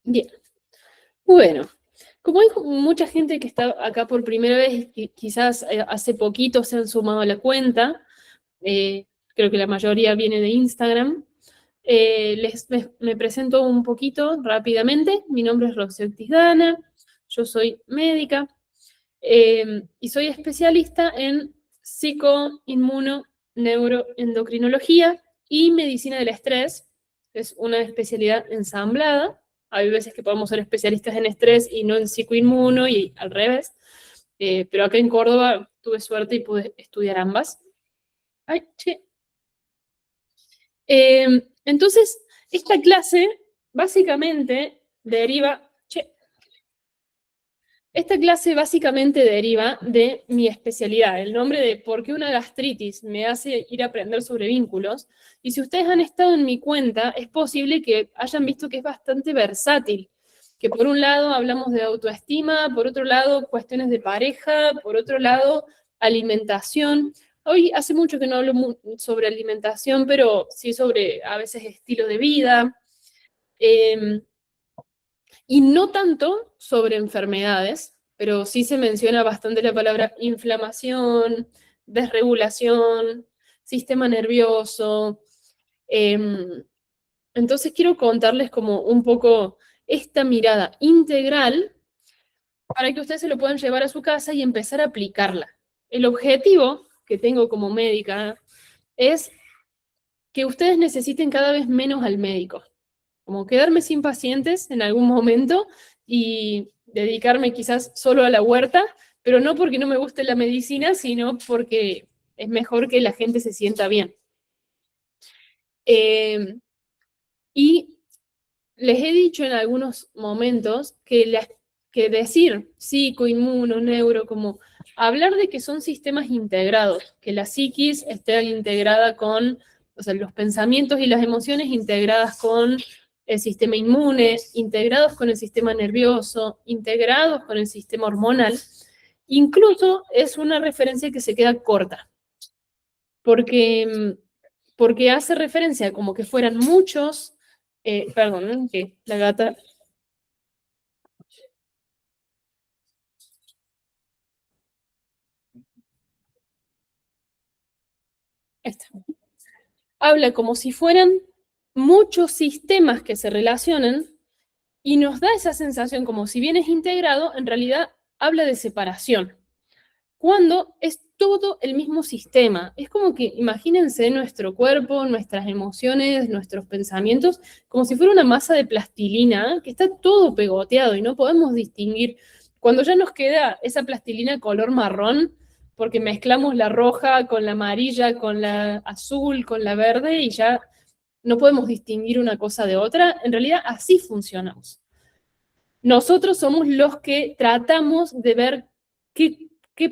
Bien, bueno, como hay mucha gente que está acá por primera vez, que quizás hace poquito se han sumado a la cuenta, creo que la mayoría viene de Instagram, me presento un poquito rápidamente. Mi nombre es Roxy Dana, yo soy médica y soy especialista en psico-inmuno-neuroendocrinología y medicina del estrés. Es una especialidad ensamblada. Hay veces que podemos ser especialistas en estrés y no en psicoinmuno y al revés. Pero acá en Córdoba tuve suerte y pude estudiar ambas. Ay, che. Entonces, esta clase básicamente deriva, che, esta clase básicamente deriva de mi especialidad, el nombre de por qué una gastritis me hace ir a aprender sobre vínculos. Y si ustedes han estado en mi cuenta, es posible que hayan visto que es bastante versátil, que por un lado hablamos de autoestima, por otro lado cuestiones de pareja, por otro lado alimentación. Hoy hace mucho que no hablo sobre alimentación, pero sí sobre a veces estilo de vida. Eh, y no tanto sobre enfermedades, pero sí se menciona bastante la palabra inflamación, desregulación, sistema nervioso. Entonces quiero contarles como un poco esta mirada integral para que ustedes se lo puedan llevar a su casa y empezar a aplicarla. El objetivo que tengo como médica es que ustedes necesiten cada vez menos al médico, como quedarme sin pacientes en algún momento y dedicarme quizás solo a la huerta, pero no porque no me guste la medicina, sino porque es mejor que la gente se sienta bien. Y les he dicho en algunos momentos que decir psico, inmuno, neuro, como hablar de que son sistemas integrados, que la psiquis esté integrada con, o sea, los pensamientos y las emociones integradas con el sistema inmune, integrados con el sistema nervioso, integrados con el sistema hormonal, incluso es una referencia que se queda corta, porque hace referencia como que fueran muchos, perdón, que la gata. Esta. Habla como si fueran muchos sistemas que se relacionan y nos da esa sensación como si bien es integrado, en realidad habla de separación, cuando es todo el mismo sistema. Es como que imagínense nuestro cuerpo, nuestras emociones, nuestros pensamientos, como si fuera una masa de plastilina que está todo pegoteado y no podemos distinguir. Cuando ya nos queda esa plastilina color marrón, porque mezclamos la roja con la amarilla, con la azul, con la verde y ya no podemos distinguir una cosa de otra, en realidad así funcionamos. Nosotros somos los que tratamos de ver qué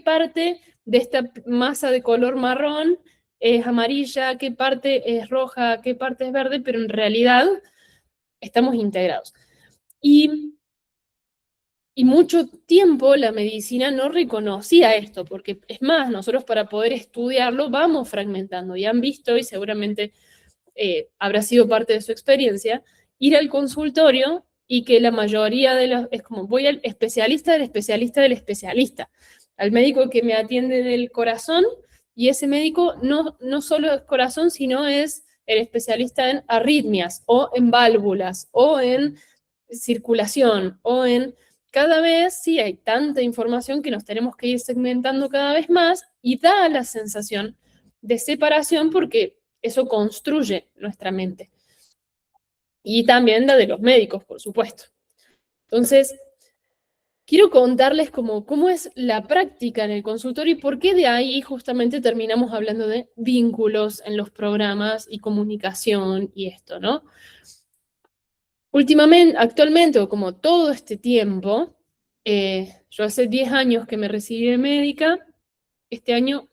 parte de esta masa de color marrón es amarilla, qué parte es roja, qué parte es verde, pero en realidad estamos integrados. Y mucho tiempo la medicina no reconocía esto, porque es más, nosotros para poder estudiarlo vamos fragmentando, y han visto, y seguramente habrá sido parte de su experiencia, ir al consultorio y que la mayoría de los, es como voy al especialista del especialista del especialista, al médico que me atiende del corazón, y ese médico no solo es corazón, sino es el especialista en arritmias, o en válvulas, o en circulación, o en... Cada vez sí hay tanta información que nos tenemos que ir segmentando cada vez más y da la sensación de separación porque eso construye nuestra mente. Y también la de los médicos, por supuesto. Entonces, quiero contarles cómo es la práctica en el consultorio y por qué de ahí justamente terminamos hablando de vínculos en los programas y comunicación y esto, ¿no? Últimamente, actualmente, o como todo este tiempo, yo hace 10 años que me recibí de médica, este año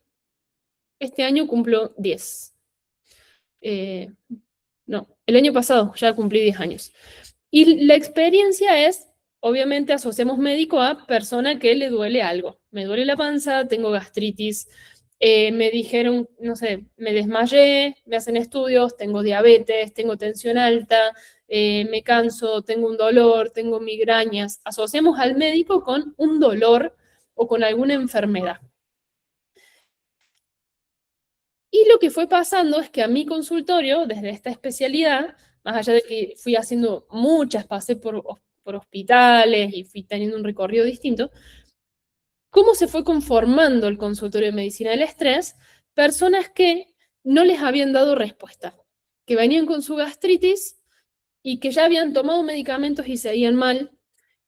cumplo 10. No, el año pasado ya cumplí 10 años. Y la experiencia es, obviamente asociamos médico a persona que le duele algo. Me duele la panza, tengo gastritis, me dijeron, no sé, me desmayé, me hacen estudios, tengo diabetes, tengo tensión alta, me canso, tengo un dolor, tengo migrañas. Asociamos al médico con un dolor o con alguna enfermedad. Y lo que fue pasando es que a mi consultorio, desde esta especialidad, más allá de que fui haciendo muchas, pasé por hospitales y fui teniendo un recorrido distinto, ¿cómo se fue conformando el consultorio de medicina del estrés? Personas que no les habían dado respuesta, que venían con su gastritis y que ya habían tomado medicamentos y seguían mal,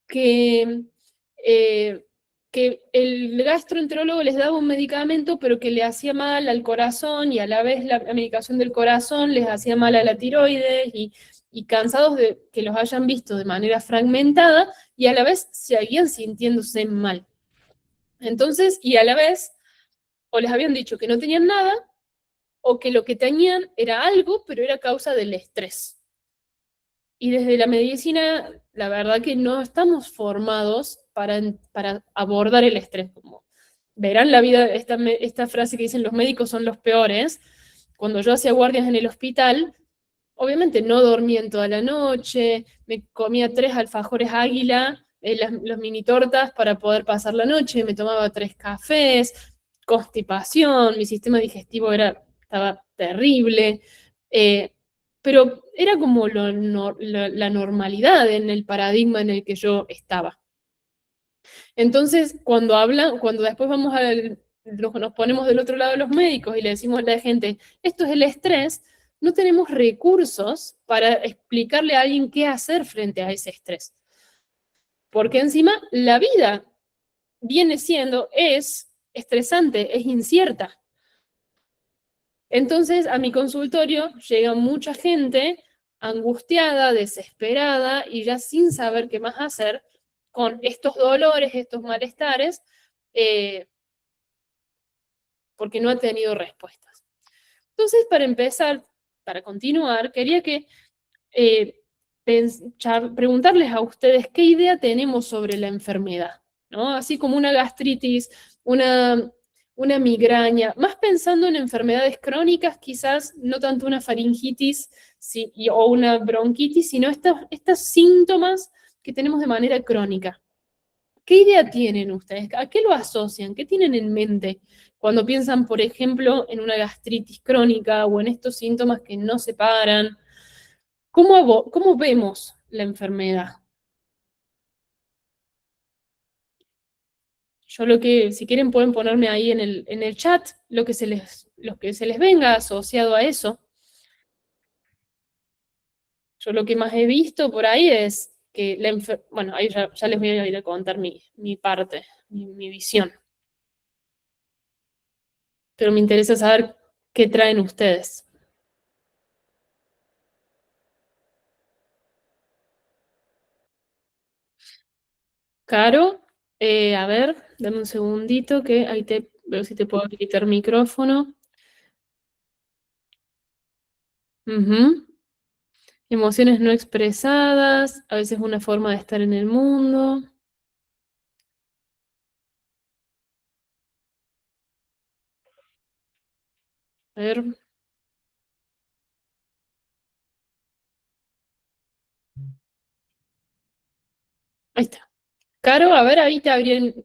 que, eh, que el gastroenterólogo les daba un medicamento, pero que le hacía mal al corazón y a la vez la medicación del corazón les hacía mal a la tiroides y cansados de que los hayan visto de manera fragmentada y a la vez seguían sintiéndose mal. Entonces, y a la vez, o les habían dicho que no tenían nada, o que lo que tenían era algo, pero era causa del estrés. Y desde la medicina, la verdad que no estamos formados para abordar el estrés. Como verán la vida, esta frase que dicen los médicos son los peores. Cuando yo hacía guardias en el hospital, obviamente no dormía en toda la noche, me comía 3 alfajores águila, los mini tortas para poder pasar la noche, me tomaba 3 cafés, constipación, mi sistema digestivo estaba terrible, pero era como la normalidad en el paradigma en el que yo estaba. Entonces, cuando después nos ponemos del otro lado de los médicos y le decimos a la gente, esto es el estrés, no tenemos recursos para explicarle a alguien qué hacer frente a ese estrés. Porque encima la vida es estresante, es incierta. Entonces, a mi consultorio llega mucha gente angustiada, desesperada y ya sin saber qué más hacer con estos dolores, estos malestares, porque no ha tenido respuestas. Entonces, para empezar, para continuar, quería que preguntarles a ustedes qué idea tenemos sobre la enfermedad, ¿no? Así como una gastritis, una migraña, más pensando en enfermedades crónicas, quizás no tanto una faringitis o una bronquitis, sino estos síntomas que tenemos de manera crónica. ¿Qué idea tienen ustedes? ¿A qué lo asocian? ¿Qué tienen en mente cuando piensan, por ejemplo, en una gastritis crónica o en estos síntomas que no se paran? ¿Cómo vemos la enfermedad? Si quieren pueden ponerme ahí en el chat lo que se les venga asociado a eso. Yo lo que más he visto por ahí es que bueno, ahí ya les voy a ir a contar mi parte, mi visión. Pero me interesa saber qué traen ustedes. Caro, a ver, dame un segundito que ahí veo si te puedo habilitar micrófono. Emociones no expresadas, a veces una forma de estar en el mundo. A ver. Ahí está. Caro, a ver, ahí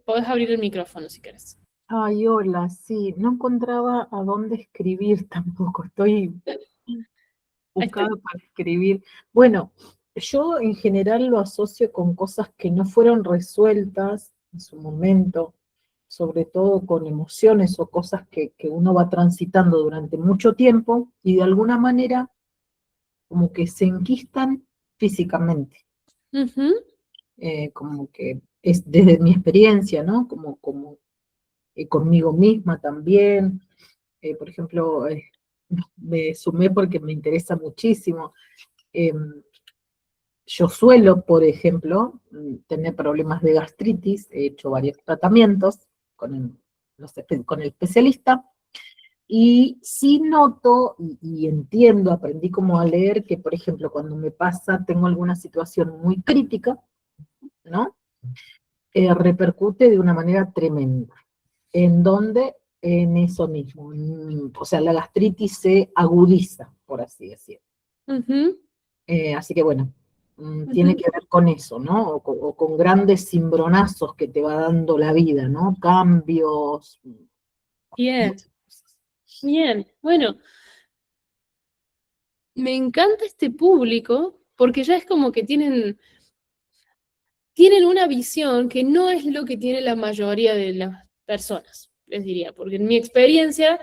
podés abrir el micrófono si querés. Ay, hola, sí, no encontraba a dónde escribir tampoco, estoy buscando para escribir. Bueno, yo en general lo asocio con cosas que no fueron resueltas en su momento, sobre todo con emociones o cosas que uno va transitando durante mucho tiempo y de alguna manera como que se enquistan físicamente. Como que es desde mi experiencia, ¿no? Como conmigo misma también. Por ejemplo, me sumé porque me interesa muchísimo. Yo suelo, por ejemplo, tener problemas de gastritis, he hecho varios tratamientos con el especialista, y sí noto y entiendo, aprendí como a leer que, por ejemplo, cuando me pasa, tengo alguna situación muy crítica, ¿no? Repercute de una manera tremenda. ¿En donde En eso mismo. O sea, la gastritis se agudiza, por así decirlo. Así que bueno, tiene Ujú. que ver con eso, ¿no? O con grandes cimbronazos que te va dando la vida, ¿no? Cambios, Bien, muchas cosas. bien. Bueno, me encanta este público porque ya es como que tienen una visión que no es lo que tiene la mayoría de las personas, les diría, porque en mi experiencia,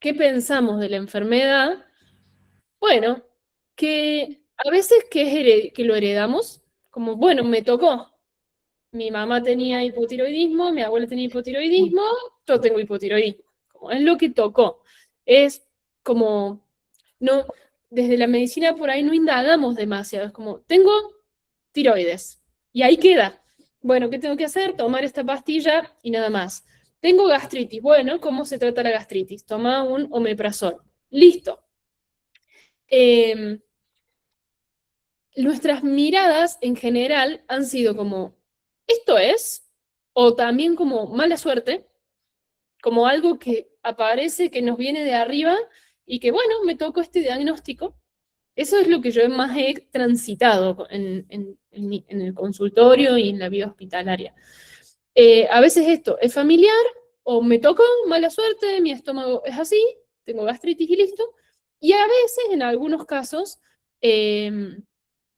¿qué pensamos de la enfermedad? Bueno, que a veces que lo heredamos, como, bueno, me tocó. Mi mamá tenía hipotiroidismo, mi abuela tenía hipotiroidismo, yo tengo hipotiroidismo. Como es lo que tocó. Es como, no, desde la medicina por ahí no indagamos demasiado. Es como, tengo tiroides. Y ahí queda. Bueno, ¿qué tengo que hacer? Tomar esta pastilla y nada más. Tengo gastritis. Bueno, ¿cómo se trata la gastritis? Toma un omeprazol. Listo. Eh, Nuestras miradas en general han sido como, esto es, o también como mala suerte, como algo que aparece, que nos viene de arriba y que bueno, me tocó este diagnóstico. Eso es lo que yo más he transitado en el consultorio y en la vida hospitalaria. A veces esto es familiar o me tocó mala suerte, mi estómago es así, tengo gastritis y listo. Y a veces, en algunos casos, eh,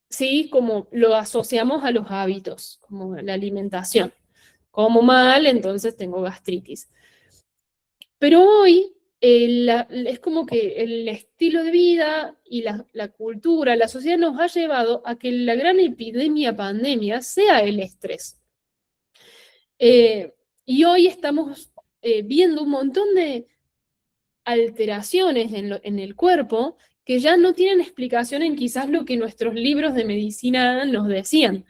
sí, como lo asociamos a los hábitos, como la alimentación. Como mal, entonces tengo gastritis. Pero hoy es como que el estilo de vida y la cultura, la sociedad nos ha llevado a que la gran epidemia, pandemia, sea el estrés. Y hoy estamos viendo un montón de alteraciones en el cuerpo que ya no tienen explicación en quizás lo que nuestros libros de medicina nos decían.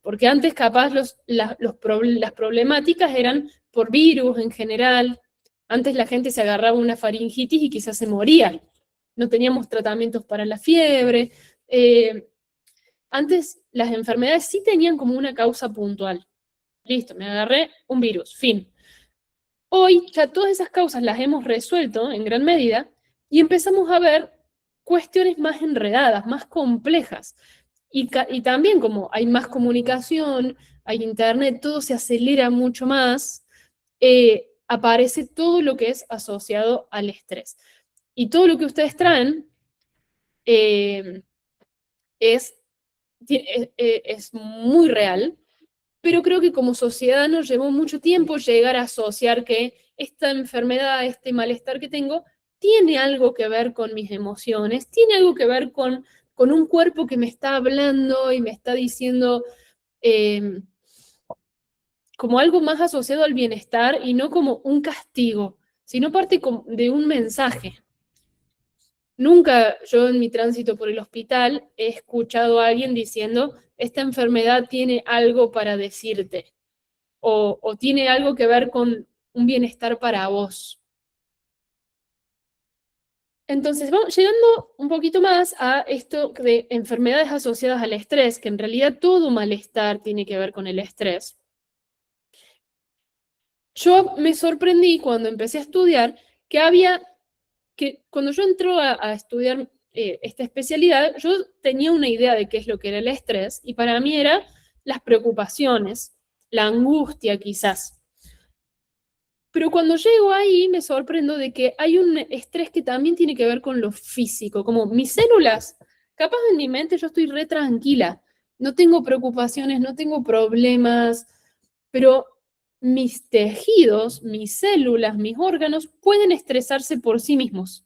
Porque antes capaz las problemáticas eran por virus en general. Antes la gente se agarraba una faringitis y quizás se moría. No teníamos tratamientos para la fiebre. Eh, Antes las enfermedades sí tenían como una causa puntual. Listo, me agarré un virus, fin. Hoy ya todas esas causas las hemos resuelto en gran medida y empezamos a ver cuestiones más enredadas, más complejas. Y también como hay más comunicación, hay internet, todo se acelera mucho más, aparece todo lo que es asociado al estrés. Y todo lo que ustedes traen eh, es, es muy real, pero creo que como sociedad nos llevó mucho tiempo llegar a asociar que esta enfermedad, este malestar que tengo, tiene algo que ver con mis emociones, tiene algo que ver con un cuerpo que me está hablando y me está diciendo eh, como algo más asociado al bienestar y no como un castigo, sino parte de un mensaje. Nunca yo en mi tránsito por el hospital he escuchado a alguien diciendo, esta enfermedad tiene algo para decirte o tiene algo que ver con un bienestar para vos. Entonces, vamos llegando un poquito más a esto de enfermedades asociadas al estrés, que en realidad todo malestar tiene que ver con el estrés. Yo me sorprendí cuando empecé a estudiar que cuando yo entré a estudiar esta especialidad, yo tenía una idea de qué es lo que era el estrés y para mí era las preocupaciones, la angustia quizás. Pero cuando llego ahí me sorprendo de que hay un estrés que también tiene que ver con lo físico, como mis células, capaz en mi mente yo estoy re tranquila, no tengo preocupaciones, no tengo problemas, pero mis tejidos, mis células, mis órganos pueden estresarse por sí mismos,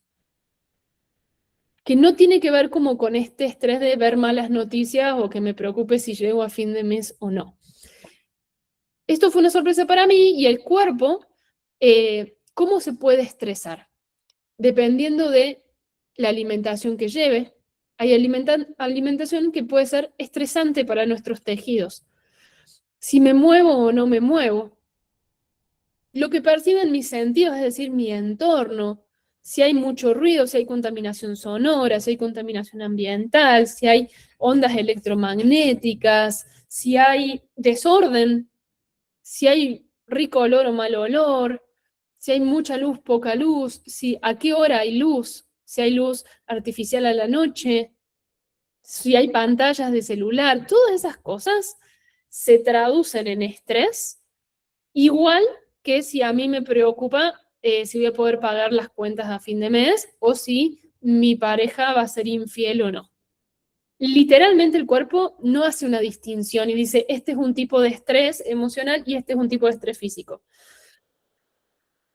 que no tiene que ver como con este estrés de ver malas noticias o que me preocupe si llego a fin de mes o no. Esto fue una sorpresa para mí y el cuerpo, ¿cómo se puede estresar? Dependiendo de la alimentación que lleve. Hay alimentación que puede ser estresante para nuestros tejidos. Si me muevo o no me muevo. Lo que perciben mis sentidos, es decir, mi entorno. Si hay mucho ruido, si hay contaminación sonora, si hay contaminación ambiental, si hay ondas electromagnéticas, si hay desorden, si hay rico olor o mal olor, si hay mucha luz, poca luz, si a qué hora hay luz, si hay luz artificial a la noche. si hay pantallas de celular, todas esas cosas se traducen en estrés, igual que si a mí me preocupa si voy a poder pagar las cuentas a fin de mes o si mi pareja va a ser infiel o no. Literalmente el cuerpo no hace una distinción y dice, este es un tipo de estrés emocional y este es un tipo de estrés físico.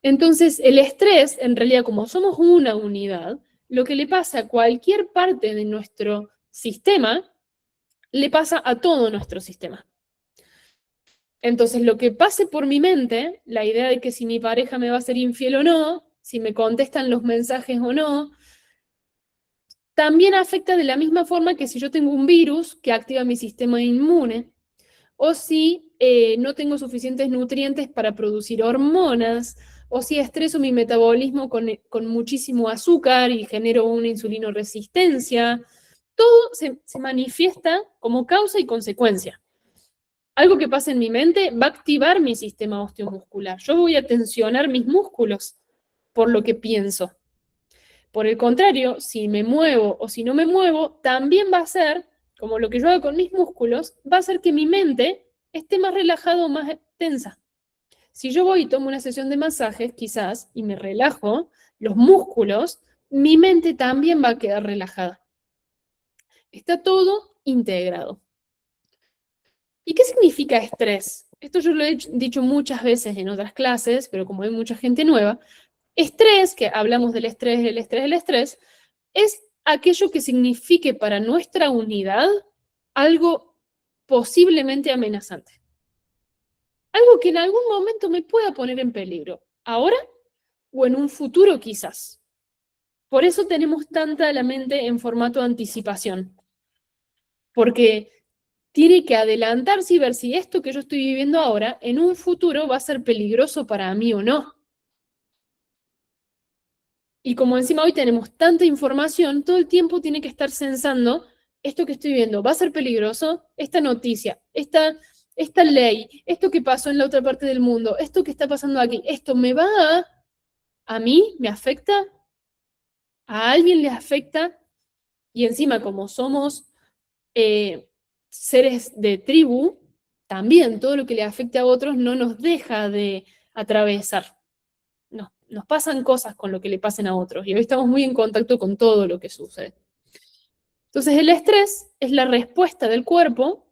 Entonces, el estrés, en realidad, como somos una unidad, lo que le pasa a cualquier parte de nuestro sistema, le pasa a todo nuestro sistema. Entonces, lo que pase por mi mente, la idea de que si mi pareja me va a ser infiel o no, si me contestan los mensajes o no, también afecta de la misma forma que si yo tengo un virus que activa mi sistema inmune, o si no tengo suficientes nutrientes para producir hormonas, o si estreso mi metabolismo con muchísimo azúcar y genero una insulinoresistencia. Todo se manifiesta como causa y consecuencia. Algo que pasa en mi mente va a activar mi sistema osteomuscular. Yo voy a tensionar mis músculos por lo que pienso. Por el contrario, si me muevo o si no me muevo, también va a ser, como lo que yo hago con mis músculos, va a hacer que mi mente esté más relajada o más tensa. Si yo voy y tomo una sesión de masajes, quizás, y me relajo los músculos, mi mente también va a quedar relajada. Está todo integrado. ¿Y qué significa estrés? Esto yo lo he dicho muchas veces en otras clases, pero como hay mucha gente nueva, estrés, que hablamos del estrés, el estrés, el estrés, es aquello que signifique para nuestra unidad algo posiblemente amenazante. Algo que en algún momento me pueda poner en peligro, ahora o en un futuro quizás. Por eso tenemos tanta la mente en formato anticipación, porque tiene que adelantarse y ver si esto que yo estoy viviendo ahora en un futuro va a ser peligroso para mí o no. Y como encima hoy tenemos tanta información, todo el tiempo tiene que estar censando esto que estoy viendo, ¿va a ser peligroso? Esta noticia, esta ley, esto que pasó en la otra parte del mundo, esto que está pasando aquí, ¿esto me va a mí? ¿Me afecta? ¿A alguien le afecta? Y encima, como somos seres de tribu, también todo lo que le afecte a otros no nos deja de atravesar. Nos pasan cosas con lo que le pasen a otros y hoy estamos muy en contacto con todo lo que sucede. Entonces el estrés es la respuesta del cuerpo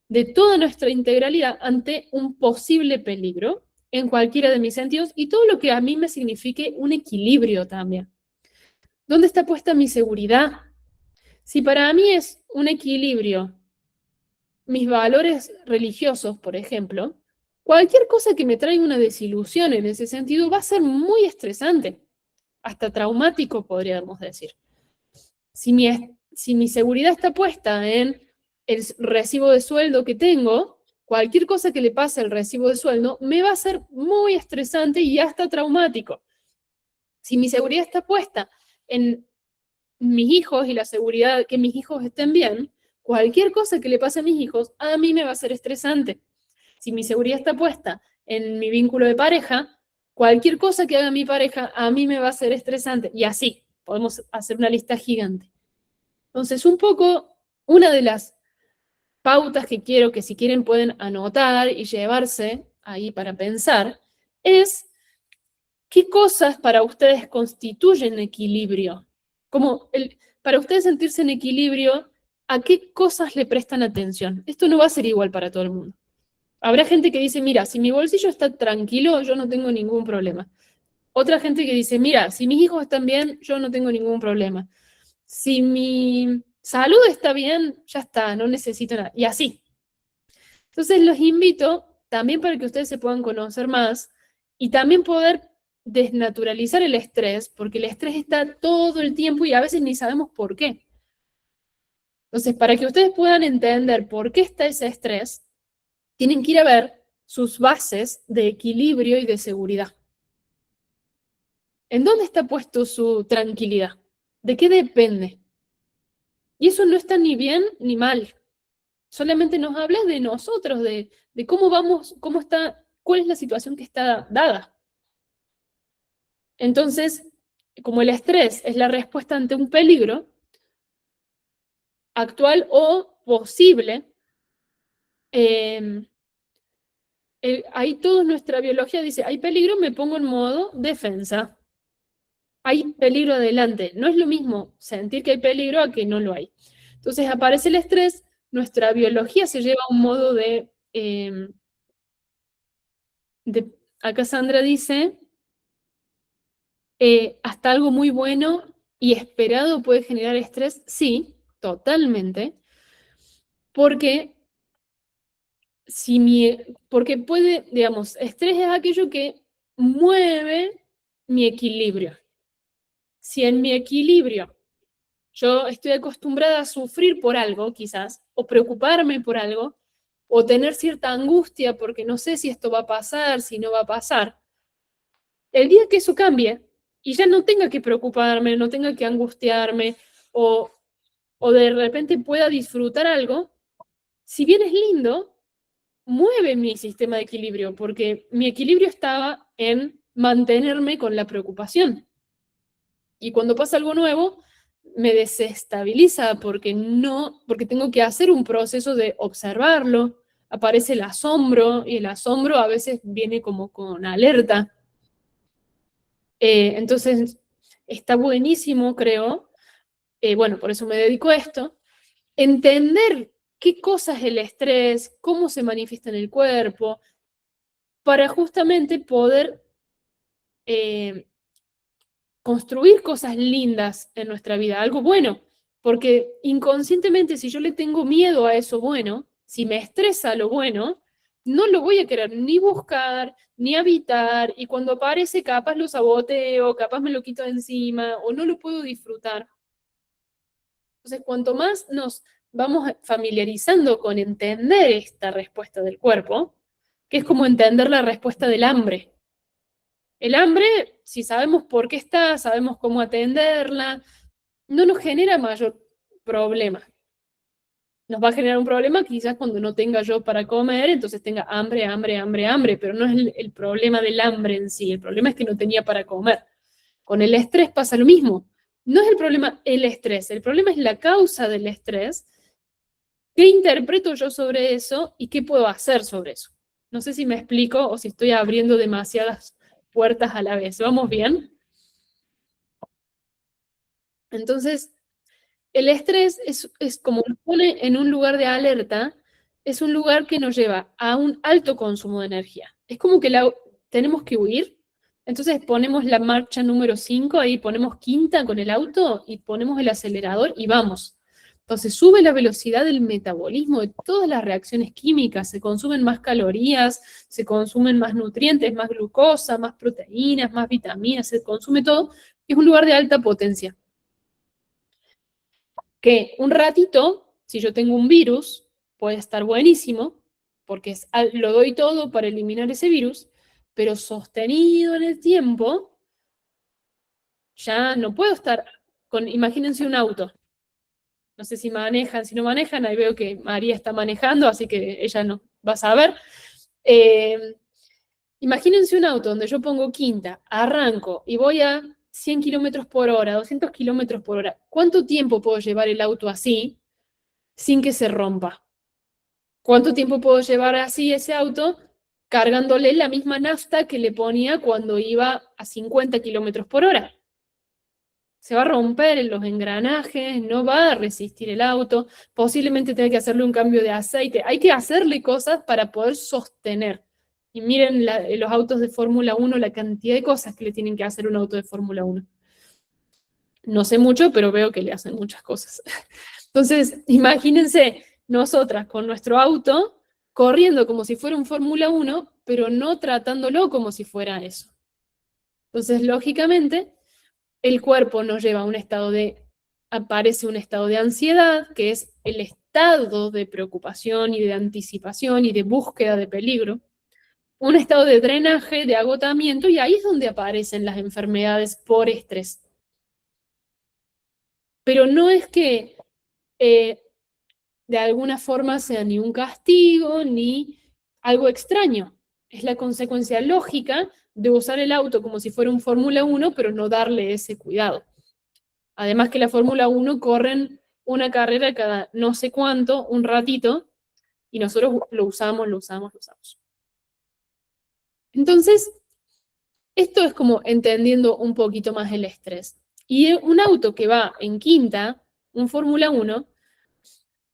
de toda nuestra integralidad ante un posible peligro en cualquiera de mis sentidos y todo lo que a mí me signifique un equilibrio también. ¿Dónde está puesta mi seguridad? Si para mí es un equilibrio mis valores religiosos, por ejemplo, cualquier cosa que me traiga una desilusión en ese sentido va a ser muy estresante, hasta traumático, podríamos decir. Si mi seguridad está puesta en el recibo de sueldo que tengo, cualquier cosa que le pase al recibo de sueldo me va a ser muy estresante y hasta traumático. Si mi seguridad está puesta en mis hijos y la seguridad de que mis hijos estén bien, cualquier cosa que le pase a mis hijos, a mí me va a ser estresante. Si mi seguridad está puesta en mi vínculo de pareja, cualquier cosa que haga mi pareja, a mí me va a ser estresante. Y así, podemos hacer una lista gigante. Entonces, un poco, una de las pautas que quiero que si quieren pueden anotar y llevarse ahí para pensar, es qué cosas para ustedes constituyen equilibrio. Para ustedes sentirse en equilibrio, ¿a qué cosas le prestan atención? Esto no va a ser igual para todo el mundo. Habrá gente que dice, mira, si mi bolsillo está tranquilo, yo no tengo ningún problema. Otra gente que dice, mira, si mis hijos están bien, yo no tengo ningún problema. Si mi salud está bien, ya está, no necesito nada. Y así. Entonces los invito también para que ustedes se puedan conocer más y también poder desnaturalizar el estrés, porque el estrés está todo el tiempo y a veces ni sabemos por qué. Entonces, para que ustedes puedan entender por qué está ese estrés, tienen que ir a ver sus bases de equilibrio y de seguridad. ¿En dónde está puesto su tranquilidad? ¿De qué depende? Y eso no está ni bien ni mal. Solamente nos habla de nosotros, de cómo vamos, cómo está, cuál es la situación que está dada. Entonces, como el estrés es la respuesta ante un peligro, actual o posible, ahí toda nuestra biología dice, hay peligro, me pongo en modo defensa. Hay peligro adelante. No es lo mismo sentir que hay peligro a que no lo hay. Entonces aparece el estrés, nuestra biología se lleva a un modo acá Sandra dice, hasta algo muy bueno y esperado puede generar estrés. Sí, totalmente. Porque porque puede, digamos, estrés es aquello que mueve mi equilibrio. Si en mi equilibrio yo estoy acostumbrada a sufrir por algo, quizás, o preocuparme por algo, o tener cierta angustia porque no sé si esto va a pasar, si no va a pasar, el día que eso cambie y ya no tenga que preocuparme, no tenga que angustiarme, o, o de repente pueda disfrutar algo, si bien es lindo, mueve mi sistema de equilibrio, porque mi equilibrio estaba en mantenerme con la preocupación. Y cuando pasa algo nuevo, me desestabiliza porque tengo que hacer un proceso de observarlo. Aparece el asombro y el asombro a veces viene como con alerta. Entonces, está buenísimo, creo. Bueno, por eso me dedico a esto. Entender qué cosa es el estrés, cómo se manifiesta en el cuerpo, para justamente poder construir cosas lindas en nuestra vida, algo bueno, porque inconscientemente si yo le tengo miedo a eso bueno, si me estresa lo bueno, no lo voy a querer ni buscar, ni habitar, y cuando aparece capaz lo saboteo, capaz me lo quito de encima, o no lo puedo disfrutar. Entonces, cuanto más nos vamos familiarizando con entender esta respuesta del cuerpo, que es como entender la respuesta del hambre. El hambre, si sabemos por qué está, sabemos cómo atenderla, no nos genera mayor problema. Nos va a generar un problema quizás cuando no tenga yo para comer, entonces tenga hambre, hambre, hambre, hambre, pero no es el problema del hambre en sí, el problema es que no tenía para comer. Con el estrés pasa lo mismo. No es el problema el estrés, el problema es la causa del estrés. ¿Qué interpreto yo sobre eso y qué puedo hacer sobre eso? No sé si me explico o si estoy abriendo demasiadas puertas a la vez. ¿Vamos bien? Entonces, el estrés es como nos pone en un lugar de alerta, es un lugar que nos lleva a un alto consumo de energía. Es como que tenemos que huir, entonces ponemos la marcha número 5, ahí ponemos quinta con el auto y ponemos el acelerador y vamos. Entonces sube la velocidad del metabolismo de todas las reacciones químicas, se consumen más calorías, se consumen más nutrientes, más glucosa, más proteínas, más vitaminas, se consume todo. Es un lugar de alta potencia que un ratito, si yo tengo un virus, puede estar buenísimo, porque lo doy todo para eliminar ese virus, pero sostenido en el tiempo, ya no puedo estar imagínense un auto. No sé si manejan, si no manejan, ahí veo que María está manejando, así que ella no va a saber. Imagínense un auto donde yo pongo quinta, arranco y voy a 100 kilómetros por hora, 200 kilómetros por hora. ¿Cuánto tiempo puedo llevar el auto así sin que se rompa? ¿Cuánto tiempo puedo llevar así ese auto cargándole la misma nafta que le ponía cuando iba a 50 kilómetros por hora? Se va a romper en los engranajes, no va a resistir el auto, posiblemente tenga que hacerle un cambio de aceite. Hay que hacerle cosas para poder sostener. Y miren los autos de Fórmula 1, la cantidad de cosas que le tienen que hacer un auto de Fórmula 1. No sé mucho, pero veo que le hacen muchas cosas. Entonces, imagínense nosotras con nuestro auto corriendo como si fuera un Fórmula 1, pero no tratándolo como si fuera eso. Entonces, lógicamente, el cuerpo nos lleva a aparece un estado de ansiedad, que es el estado de preocupación y de anticipación y de búsqueda de peligro, un estado de drenaje, de agotamiento, y ahí es donde aparecen las enfermedades por estrés. Pero no es que de alguna forma sea ni un castigo ni algo extraño. Es la consecuencia lógica de usar el auto como si fuera un Fórmula 1, pero no darle ese cuidado. Además que la Fórmula 1 corren una carrera cada no sé cuánto, un ratito, y nosotros lo usamos. Entonces, esto es como entendiendo un poquito más el estrés. Y un auto que va en quinta, un Fórmula 1,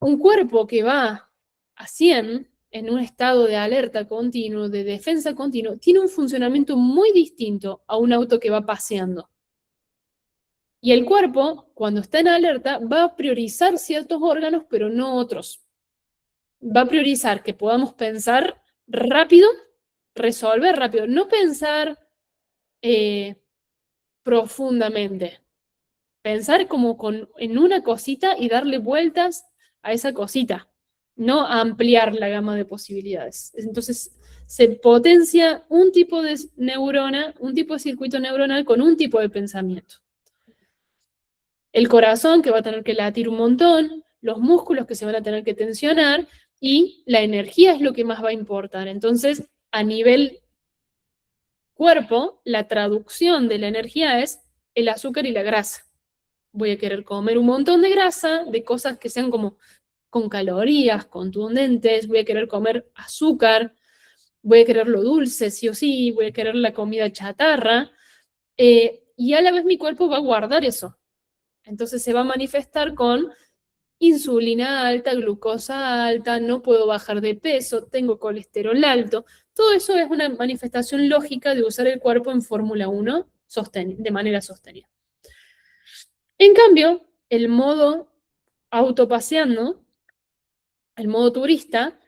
un cuerpo que va a 100 en un estado de alerta continuo, de defensa continuo, tiene un funcionamiento muy distinto a un auto que va paseando. Y el cuerpo, cuando está en alerta, va a priorizar ciertos órganos, pero no otros. Va a priorizar que podamos pensar rápido, resolver rápido, no pensar profundamente. Pensar como en una cosita y darle vueltas a esa cosita, no ampliar la gama de posibilidades. Entonces, se potencia un tipo de neurona, un tipo de circuito neuronal con un tipo de pensamiento. El corazón, que va a tener que latir un montón, los músculos que se van a tener que tensionar, y la energía es lo que más va a importar. Entonces, a nivel cuerpo, la traducción de la energía es el azúcar y la grasa. Voy a querer comer un montón de grasa, de cosas que sean como con calorías, contundentes, voy a querer comer azúcar, voy a querer lo dulce, sí o sí, voy a querer la comida chatarra, y a la vez mi cuerpo va a guardar eso. Entonces se va a manifestar con insulina alta, glucosa alta, no puedo bajar de peso, tengo colesterol alto. Todo eso es una manifestación lógica de usar el cuerpo en Fórmula 1 de manera sostenida. En cambio, el modo autopaseando, el modo turista,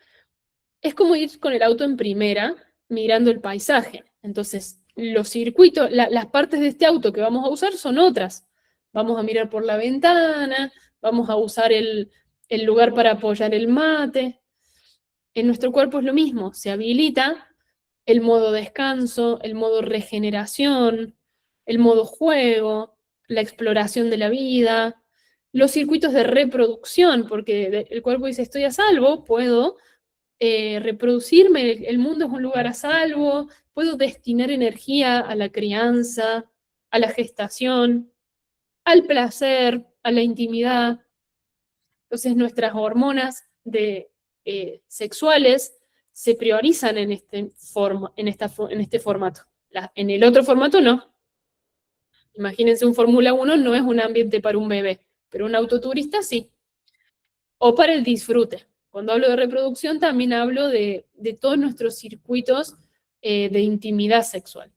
es como ir con el auto en primera, mirando el paisaje. Entonces, los circuitos, las partes de este auto que vamos a usar son otras. Vamos a mirar por la ventana, vamos a usar el lugar para apoyar el mate. En nuestro cuerpo es lo mismo, se habilita el modo descanso, el modo regeneración, el modo juego, la exploración de la vida, los circuitos de reproducción, porque el cuerpo dice, estoy a salvo, puedo reproducirme, el mundo es un lugar a salvo, puedo destinar energía a la crianza, a la gestación, al placer, a la intimidad. Entonces nuestras hormonas sexuales se priorizan en este formato. En el otro formato no. Imagínense, un Fórmula 1 no es un ambiente para un bebé, pero un autoturista sí. O para el disfrute. Cuando hablo de reproducción también hablo de todos nuestros circuitos de intimidad sexual.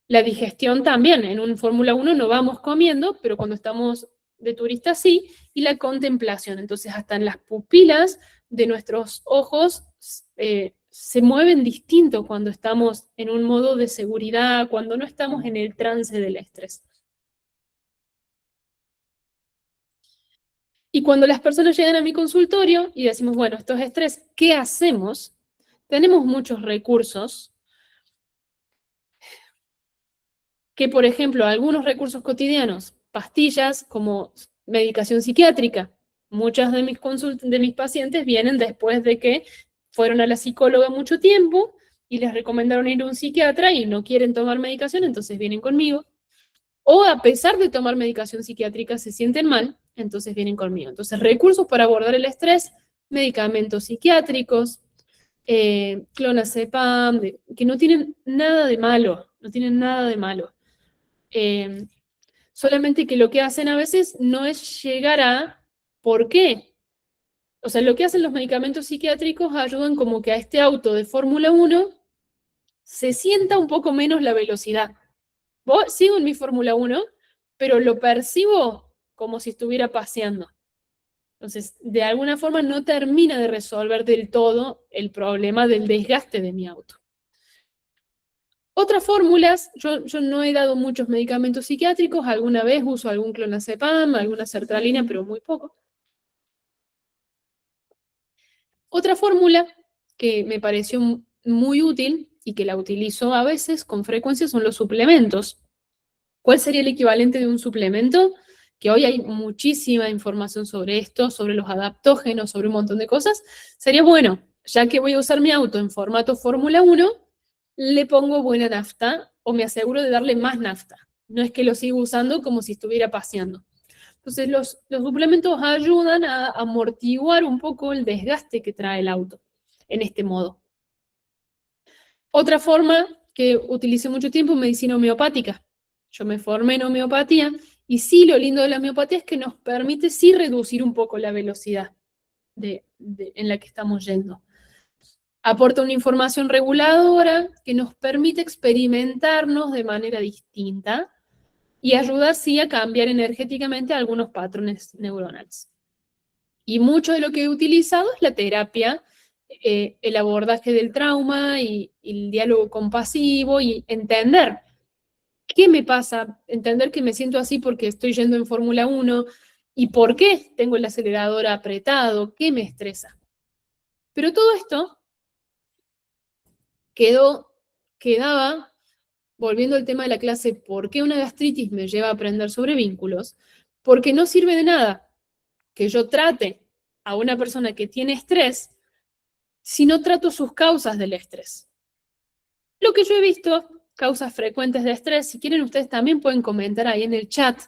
La digestión también, en un Fórmula 1 no vamos comiendo, pero cuando estamos de turista sí, y la contemplación. Entonces hasta en las pupilas de nuestros ojos se mueven distinto cuando estamos en un modo de seguridad, cuando no estamos en el trance del estrés. Y cuando las personas llegan a mi consultorio y decimos, bueno, esto es estrés, ¿qué hacemos? Tenemos muchos recursos que, por ejemplo, algunos recursos cotidianos, pastillas como medicación psiquiátrica. Muchas de mis pacientes vienen después de que fueron a la psicóloga mucho tiempo y les recomendaron ir a un psiquiatra y no quieren tomar medicación, entonces vienen conmigo. O a pesar de tomar medicación psiquiátrica se sienten mal, entonces vienen conmigo. Entonces, recursos para abordar el estrés, medicamentos psiquiátricos, clonazepam, que no tienen nada de malo, no tienen nada de malo. Solamente que lo que hacen a veces no es llegar a ¿por qué? O sea, lo que hacen los medicamentos psiquiátricos ayudan como que a este auto de Fórmula 1 se sienta un poco menos la velocidad. Sigo en mi Fórmula 1, pero lo percibo como si estuviera paseando. Entonces, de alguna forma no termina de resolver del todo el problema del desgaste de mi auto. Otras fórmulas, yo no he dado muchos medicamentos psiquiátricos, alguna vez uso algún clonazepam, alguna sertralina, pero muy poco. Otra fórmula que me pareció muy útil y que la utilizo a veces con frecuencia son los suplementos. ¿Cuál sería el equivalente de un suplemento? Que hoy hay muchísima información sobre esto, sobre los adaptógenos, sobre un montón de cosas. Sería bueno, ya que voy a usar mi auto en formato Fórmula 1, le pongo buena nafta o me aseguro de darle más nafta. No es que lo siga usando como si estuviera paseando. Entonces los suplementos ayudan a amortiguar un poco el desgaste que trae el auto en este modo. Otra forma que utilicé mucho tiempo, medicina homeopática. Yo me formé en homeopatía y sí, lo lindo de la homeopatía es que nos permite sí reducir un poco la velocidad en la que estamos yendo. Aporta una información reguladora que nos permite experimentarnos de manera distinta y ayuda así a cambiar energéticamente algunos patrones neuronales. Y mucho de lo que he utilizado es la terapia, el abordaje del trauma y el diálogo compasivo y entender qué me pasa, entender que me siento así porque estoy yendo en Fórmula 1 y por qué tengo el acelerador apretado, qué me estresa. Pero todo esto quedaba, volviendo al tema de la clase, ¿por qué una gastritis me lleva a aprender sobre vínculos? Porque no sirve de nada que yo trate a una persona que tiene estrés si no trato sus causas del estrés. Lo que yo he visto, causas frecuentes de estrés, si quieren ustedes también pueden comentar ahí en el chat,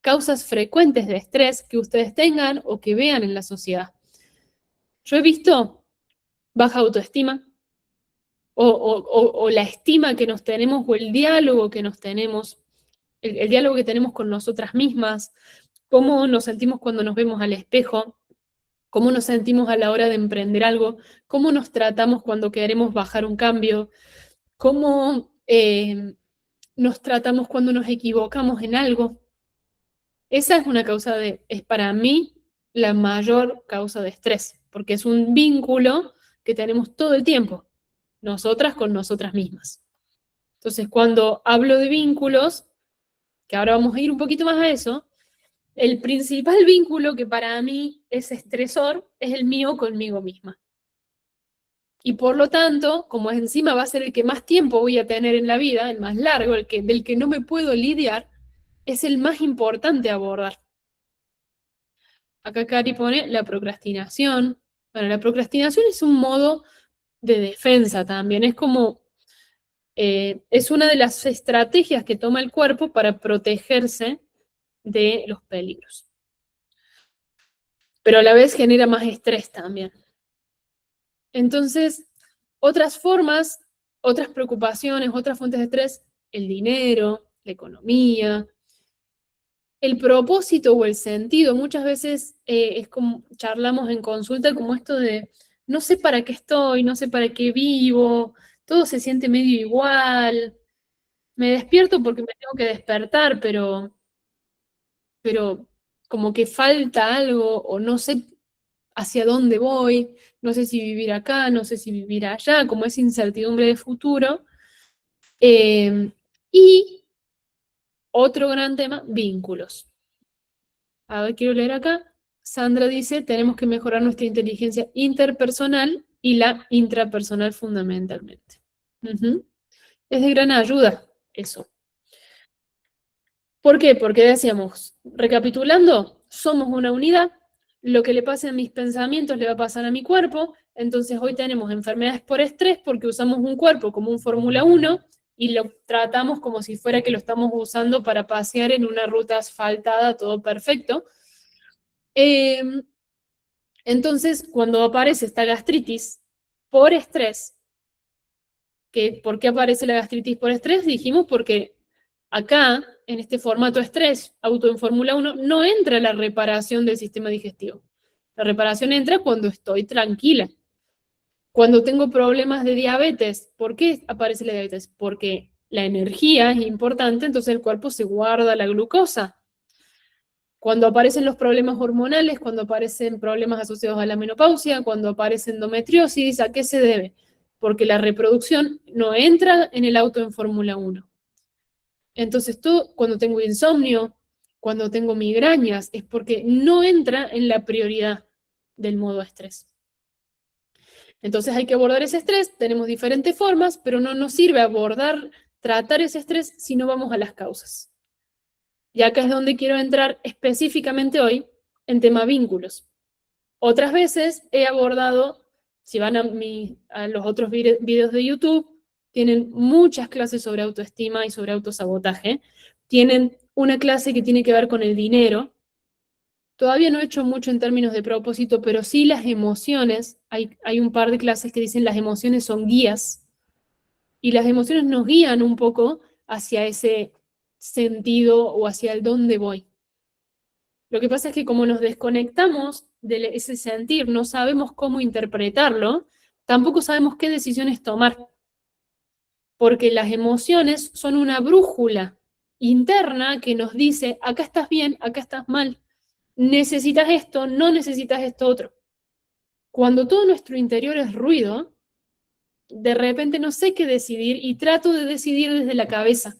causas frecuentes de estrés que ustedes tengan o que vean en la sociedad. Yo he visto baja autoestima o la estima que nos tenemos o el diálogo que nos tenemos, el diálogo que tenemos con nosotras mismas, cómo nos sentimos cuando nos vemos al espejo, cómo nos sentimos a la hora de emprender algo, cómo nos tratamos cuando queremos bajar un cambio, cómo nos tratamos cuando nos equivocamos en algo. Esa es una causa es para mí la mayor causa de estrés, porque es un vínculo que tenemos todo el tiempo, nosotras con nosotras mismas. Entonces, cuando hablo de vínculos, que ahora vamos a ir un poquito más a eso, el principal vínculo que para mí es estresor es el mío conmigo misma. Y por lo tanto, como encima va a ser el que más tiempo voy a tener en la vida, el más largo, del que no me puedo lidiar, es el más importante a abordar. Acá Cari pone la procrastinación. Bueno, la procrastinación es un modo de defensa también, es como, es una de las estrategias que toma el cuerpo para protegerse de los peligros. Pero a la vez genera más estrés también. Entonces, otras formas, otras preocupaciones, otras fuentes de estrés, el dinero, la economía, el propósito o el sentido. Muchas veces es como charlamos en consulta como esto de no sé para qué estoy, no sé para qué vivo, todo se siente medio igual. Me despierto porque me tengo que despertar, pero como que falta algo o no sé hacia dónde voy, no sé si vivir acá, no sé si vivir allá, como esa incertidumbre de futuro. Y otro gran tema, vínculos. A ver, quiero leer acá. Sandra dice, tenemos que mejorar nuestra inteligencia interpersonal y la intrapersonal fundamentalmente. Es de gran ayuda eso. ¿Por qué? Porque decíamos, recapitulando, somos una unidad, lo que le pase a mis pensamientos le va a pasar a mi cuerpo, entonces hoy tenemos enfermedades por estrés porque usamos un cuerpo como un Fórmula 1 y lo tratamos como si fuera que lo estamos usando para pasear en una ruta asfaltada, todo perfecto. Entonces, cuando aparece esta gastritis por estrés, ¿por qué aparece la gastritis por estrés? Dijimos porque acá, en este formato estrés, auto en Fórmula 1, no entra la reparación del sistema digestivo. La reparación entra cuando estoy tranquila. Cuando tengo problemas de diabetes, ¿por qué aparece la diabetes? Porque la energía es importante, entonces el cuerpo se guarda la glucosa. Cuando aparecen los problemas hormonales, cuando aparecen problemas asociados a la menopausia, cuando aparece endometriosis, ¿a qué se debe? Porque la reproducción no entra en el auto en Fórmula 1. Entonces, cuando tengo insomnio, cuando tengo migrañas, es porque no entra en la prioridad del modo estrés. Entonces hay que abordar ese estrés, tenemos diferentes formas, pero no nos sirve tratar ese estrés si no vamos a las causas. Y acá es donde quiero entrar específicamente hoy en tema vínculos. Otras veces he abordado, si van a los otros videos de YouTube, tienen muchas clases sobre autoestima y sobre autosabotaje. tienen una clase que tiene que ver con el dinero. Todavía no he hecho mucho en términos de propósito, pero sí las emociones. Hay un par de clases que dicen las emociones son guías y las emociones nos guían un poco hacia ese sentido o hacia el dónde voy. Lo que pasa es que como nos desconectamos de ese sentir, no sabemos cómo interpretarlo, tampoco sabemos qué decisiones tomar, porque las emociones son una brújula interna que nos dice, acá estás bien, acá estás mal, necesitas esto, no necesitas esto otro. Cuando todo nuestro interior es ruido, de repente no sé qué decidir y trato de decidir desde la cabeza,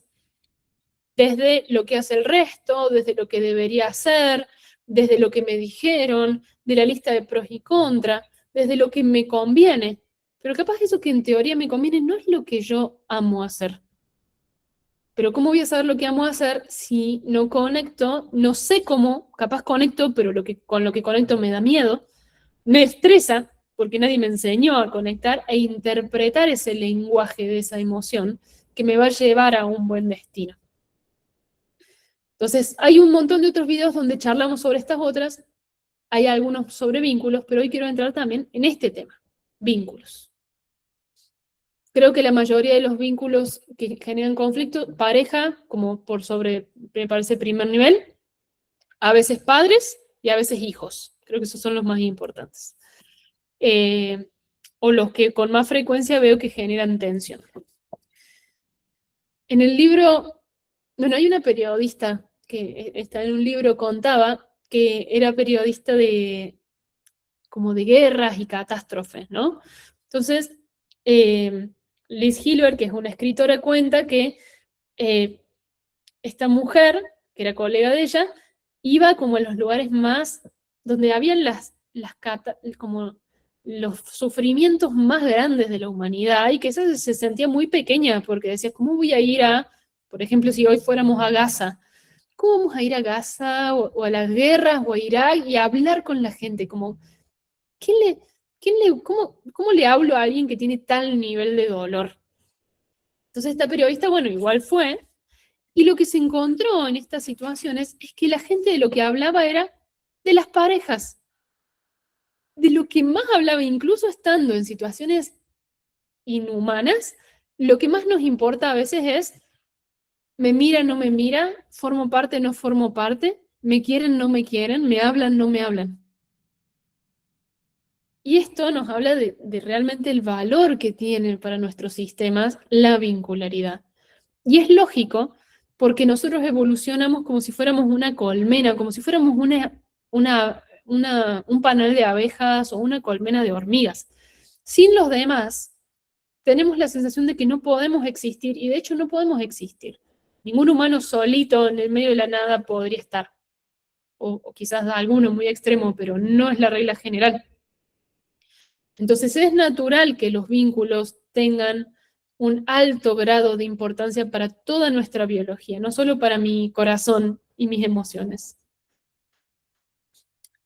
desde lo que hace el resto, desde lo que debería hacer, desde lo que me dijeron, de la lista de pros y contras, desde lo que me conviene. Pero capaz eso que en teoría me conviene no es lo que yo amo hacer. Pero ¿cómo voy a saber lo que amo hacer si no conecto? No sé cómo, capaz conecto, pero con lo que conecto me da miedo, me estresa, porque nadie me enseñó a conectar e interpretar ese lenguaje de esa emoción que me va a llevar a un buen destino. Entonces, hay un montón de otros videos donde charlamos sobre estas otras, hay algunos sobre vínculos, pero hoy quiero entrar también en este tema, vínculos. Creo que la mayoría de los vínculos que generan conflicto, pareja, como por sobre, me parece, primer nivel, a veces padres y a veces hijos. Creo que esos son los más importantes. O los que con más frecuencia veo que generan tensión. En el libro, bueno, hay una periodista que está en un libro, contaba que era periodista como de guerras y catástrofes, ¿no? Entonces, Liz Hilbert, que es una escritora, cuenta que esta mujer, que era colega de ella, iba como a los lugares más, donde habían como los sufrimientos más grandes de la humanidad y que ella se sentía muy pequeña porque decía, ¿cómo voy a ir por ejemplo, si hoy fuéramos a Gaza, ¿cómo vamos a ir a Gaza o a las guerras o a Irak y a hablar con la gente? Como, ¿quién le, cómo le hablo a alguien que tiene tal nivel de dolor? Entonces esta periodista, bueno, igual fue, y lo que se encontró en estas situaciones es que la gente de lo que hablaba era de las parejas, de lo que más hablaba, incluso estando en situaciones inhumanas, lo que más nos importa a veces es, me mira, no me mira, formo parte, no formo parte, me quieren, no me quieren, me hablan, no me hablan. Y esto nos habla de realmente el valor que tiene para nuestros sistemas la vincularidad. Y es lógico porque nosotros evolucionamos como si fuéramos una colmena, como si fuéramos un panal de abejas o una colmena de hormigas. Sin los demás, tenemos la sensación de que no podemos existir y de hecho no podemos existir. Ningún humano solito en el medio de la nada podría estar. O quizás alguno muy extremo, pero no es la regla general. Entonces es natural que los vínculos tengan un alto grado de importancia para toda nuestra biología, no solo para mi corazón y mis emociones.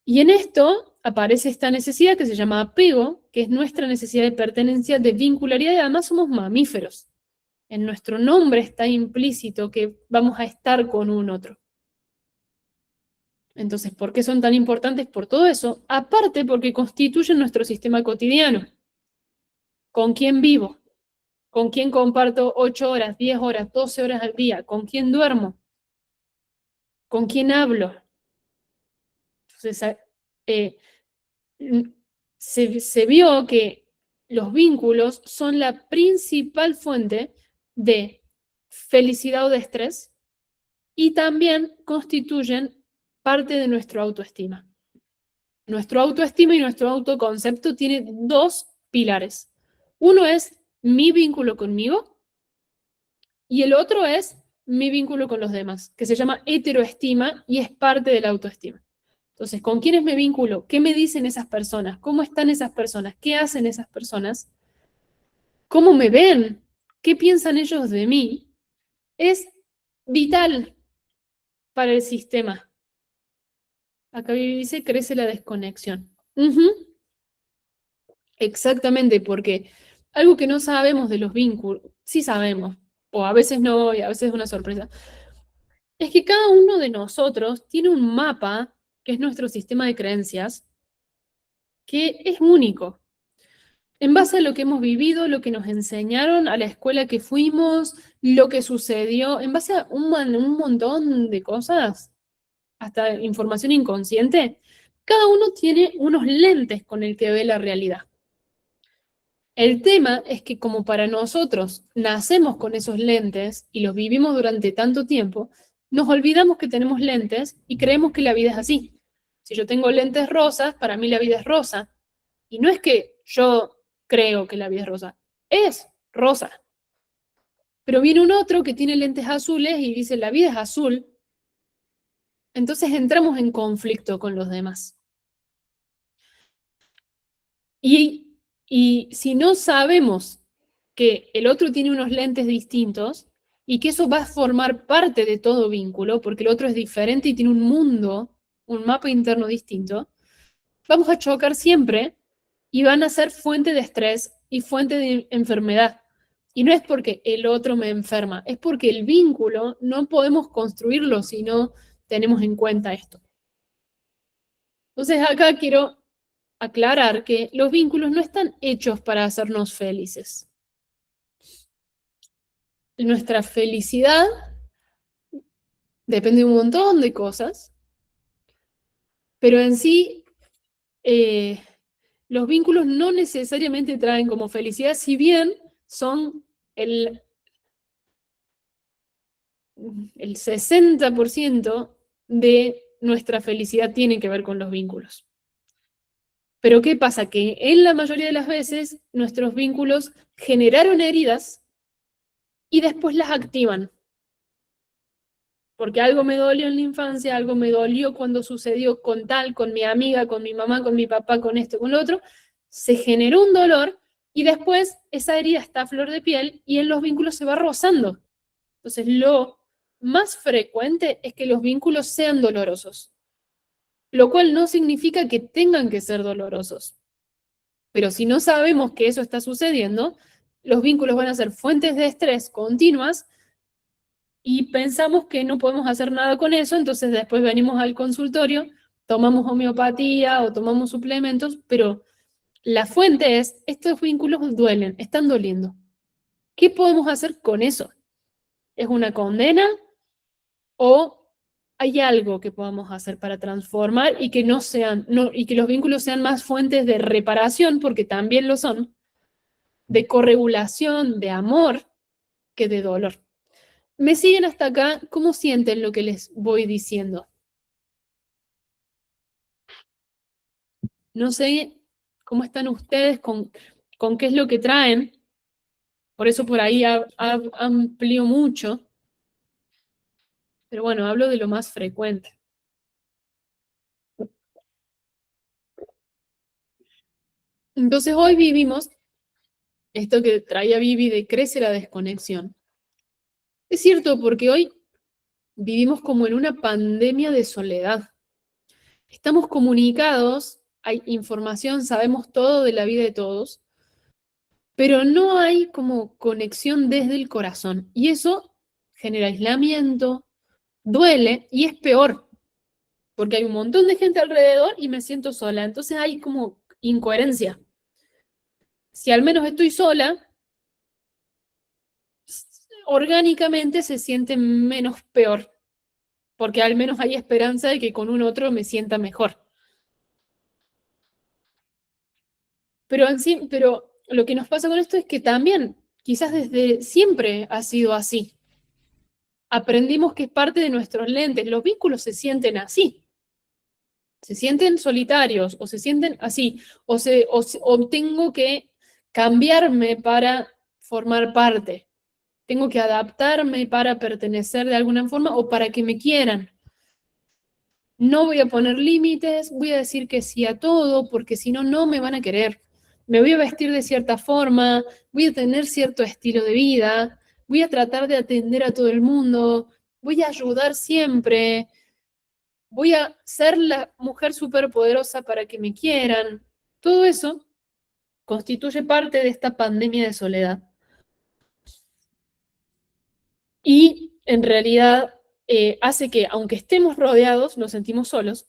Y en esto aparece esta necesidad que se llama apego, que es nuestra necesidad de pertenencia, de vincularidad, y además somos mamíferos. En nuestro nombre está implícito que vamos a estar con un otro. Entonces, ¿por qué son tan importantes? Por todo eso, aparte porque constituyen nuestro sistema cotidiano. ¿Con quién vivo? ¿Con quién comparto 8 horas, 10 horas, 12 horas al día? ¿Con quién duermo? ¿Con quién hablo? Entonces, se vio que los vínculos son la principal fuente de felicidad o de estrés y también constituyen parte de nuestra autoestima. Nuestro autoestima y nuestro autoconcepto tienen dos pilares. Uno es mi vínculo conmigo y el otro es mi vínculo con los demás, que se llama heteroestima y es parte de la autoestima. Entonces, ¿con quiénes me vinculo? ¿Qué me dicen esas personas? ¿Cómo están esas personas? ¿Qué hacen esas personas? ¿Cómo me ven? ¿Qué piensan ellos de mí? Es vital para el sistema. Acá dice, crece la desconexión. Exactamente, porque algo que no sabemos de los vínculos, sí sabemos, o a veces no, y a veces es una sorpresa, es que cada uno de nosotros tiene un mapa, que es nuestro sistema de creencias, que es único. En base a lo que hemos vivido, lo que nos enseñaron, a la escuela que fuimos, lo que sucedió, en base a un montón de cosas, hasta información inconsciente, cada uno tiene unos lentes con el que ve la realidad. El tema es que como para nosotros nacemos con esos lentes y los vivimos durante tanto tiempo, nos olvidamos que tenemos lentes y creemos que la vida es así. Si yo tengo lentes rosas, para mí la vida es rosa. Y no es que yo creo que la vida es rosa, es rosa. Pero viene un otro que tiene lentes azules y dice la vida es azul. Entonces entramos en conflicto con los demás. Y si no sabemos que el otro tiene unos lentes distintos y que eso va a formar parte de todo vínculo, porque el otro es diferente y tiene un mundo, un mapa interno distinto, vamos a chocar siempre y van a ser fuente de estrés y fuente de enfermedad. Y no es porque el otro me enferma, es porque el vínculo no podemos construirlo si no tenemos en cuenta esto. Entonces acá quiero aclarar que los vínculos no están hechos para hacernos felices. Nuestra felicidad depende de un montón de cosas, pero en sí los vínculos no necesariamente traen como felicidad, si bien son el 60% de nuestra felicidad tiene que ver con los vínculos. Pero ¿qué pasa? Que en la mayoría de las veces nuestros vínculos generaron heridas y después las activan. Porque algo me dolió en la infancia, algo me dolió cuando sucedió con tal, con mi amiga, con mi mamá, con mi papá, con esto, con lo otro. Se generó un dolor y después esa herida está a flor de piel y en los vínculos se va rozando. Entonces, lo más frecuente es que los vínculos sean dolorosos, lo cual no significa que tengan que ser dolorosos. Pero si no sabemos que eso está sucediendo, los vínculos van a ser fuentes de estrés continuas y pensamos que no podemos hacer nada con eso, entonces después venimos al consultorio, tomamos homeopatía o tomamos suplementos, pero la fuente es, estos vínculos duelen, están doliendo. ¿Qué podemos hacer con eso? ¿Es una condena o hay algo que podamos hacer para transformar y que no sean, no, y que los vínculos sean más fuentes de reparación, porque también lo son, de corregulación, de amor, que de dolor? ¿Me siguen hasta acá? ¿Cómo sienten lo que les voy diciendo? No sé cómo están ustedes, con qué es lo que traen. Por eso por ahí amplío mucho. Pero bueno, hablo de lo más frecuente. Entonces hoy vivimos esto que traía Vivi de crece la desconexión. Es cierto, porque hoy vivimos como en una pandemia de soledad. Estamos comunicados, hay información, sabemos todo de la vida de todos, pero no hay como conexión desde el corazón. Y eso genera aislamiento, duele y es peor, porque hay un montón de gente alrededor y me siento sola. Entonces hay como incoherencia. Si al menos estoy sola, orgánicamente se siente menos peor, porque al menos hay esperanza de que con un otro me sienta mejor. Pero lo que nos pasa con esto es que también, quizás desde siempre ha sido así. Aprendimos que es parte de nuestros lentes. Los vínculos se sienten así. Se sienten solitarios o se sienten así. O tengo que cambiarme para formar parte. Tengo que adaptarme para pertenecer de alguna forma o para que me quieran. No voy a poner límites, voy a decir que sí a todo, porque si no, no me van a querer. Me voy a vestir de cierta forma, voy a tener cierto estilo de vida, voy a tratar de atender a todo el mundo, voy a ayudar siempre, voy a ser la mujer superpoderosa para que me quieran. Todo eso constituye parte de esta pandemia de soledad. Y en realidad hace que, aunque estemos rodeados, nos sentimos solos.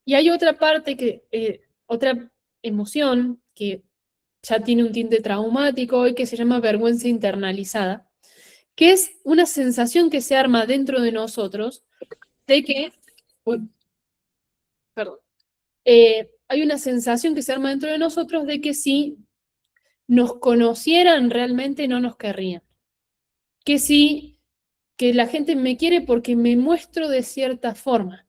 Y hay otra parte otra emoción que ya tiene un tinte traumático y que se llama vergüenza internalizada, que es una sensación que se arma dentro de nosotros de que, uy, perdón, hay una sensación que se arma dentro de nosotros de que si nos conocieran realmente no nos querrían, que si que la gente me quiere porque me muestro de cierta forma,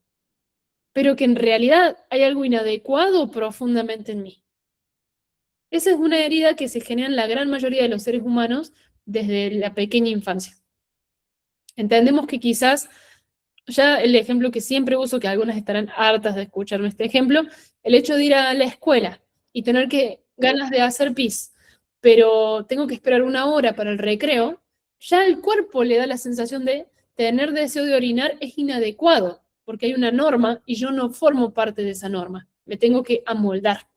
pero que en realidad hay algo inadecuado profundamente en mí. Esa es una herida que se genera en la gran mayoría de los seres humanos desde la pequeña infancia. Entendemos que quizás, ya el ejemplo que siempre uso, que algunas estarán hartas de escucharme este ejemplo, el hecho de ir a la escuela y tener ganas de hacer pis, pero tengo que esperar 1 hora para el recreo, ya el cuerpo le da la sensación de tener deseo de orinar es inadecuado, porque hay una norma y yo no formo parte de esa norma, me tengo que amoldar.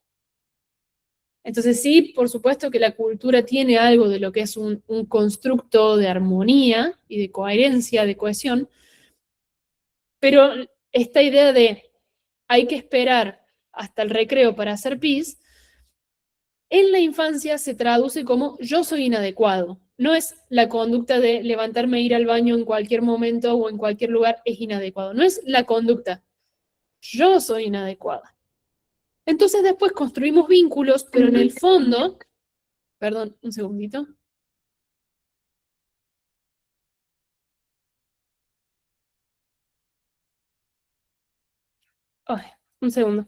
Entonces sí, por supuesto que la cultura tiene algo de lo que es un constructo de armonía y de coherencia, de cohesión, pero esta idea de hay que esperar hasta el recreo para hacer pis, en la infancia se traduce como yo soy inadecuado. No es la conducta de levantarme e ir al baño en cualquier momento o en cualquier lugar es inadecuado. No es la conducta. Yo soy inadecuada. Entonces después construimos vínculos, pero en el fondo, perdón, un segundito. Ay, un segundo.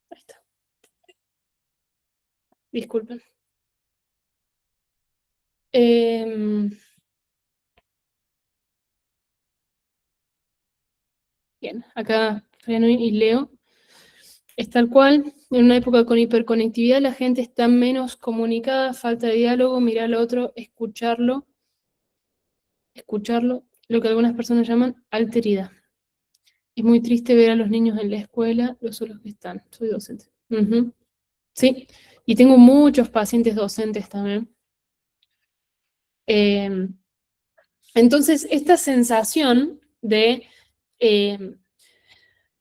Ahí está. Disculpen. Bien, acá freno y leo. Es tal cual, en una época con hiperconectividad la gente está menos comunicada, falta de diálogo, mirar al otro, escucharlo, lo que algunas personas llaman alteridad. Es muy triste ver a los niños en la escuela, lo solos que están. Soy docente. Ujú. Sí, y tengo muchos pacientes docentes también. Entonces, esta sensación de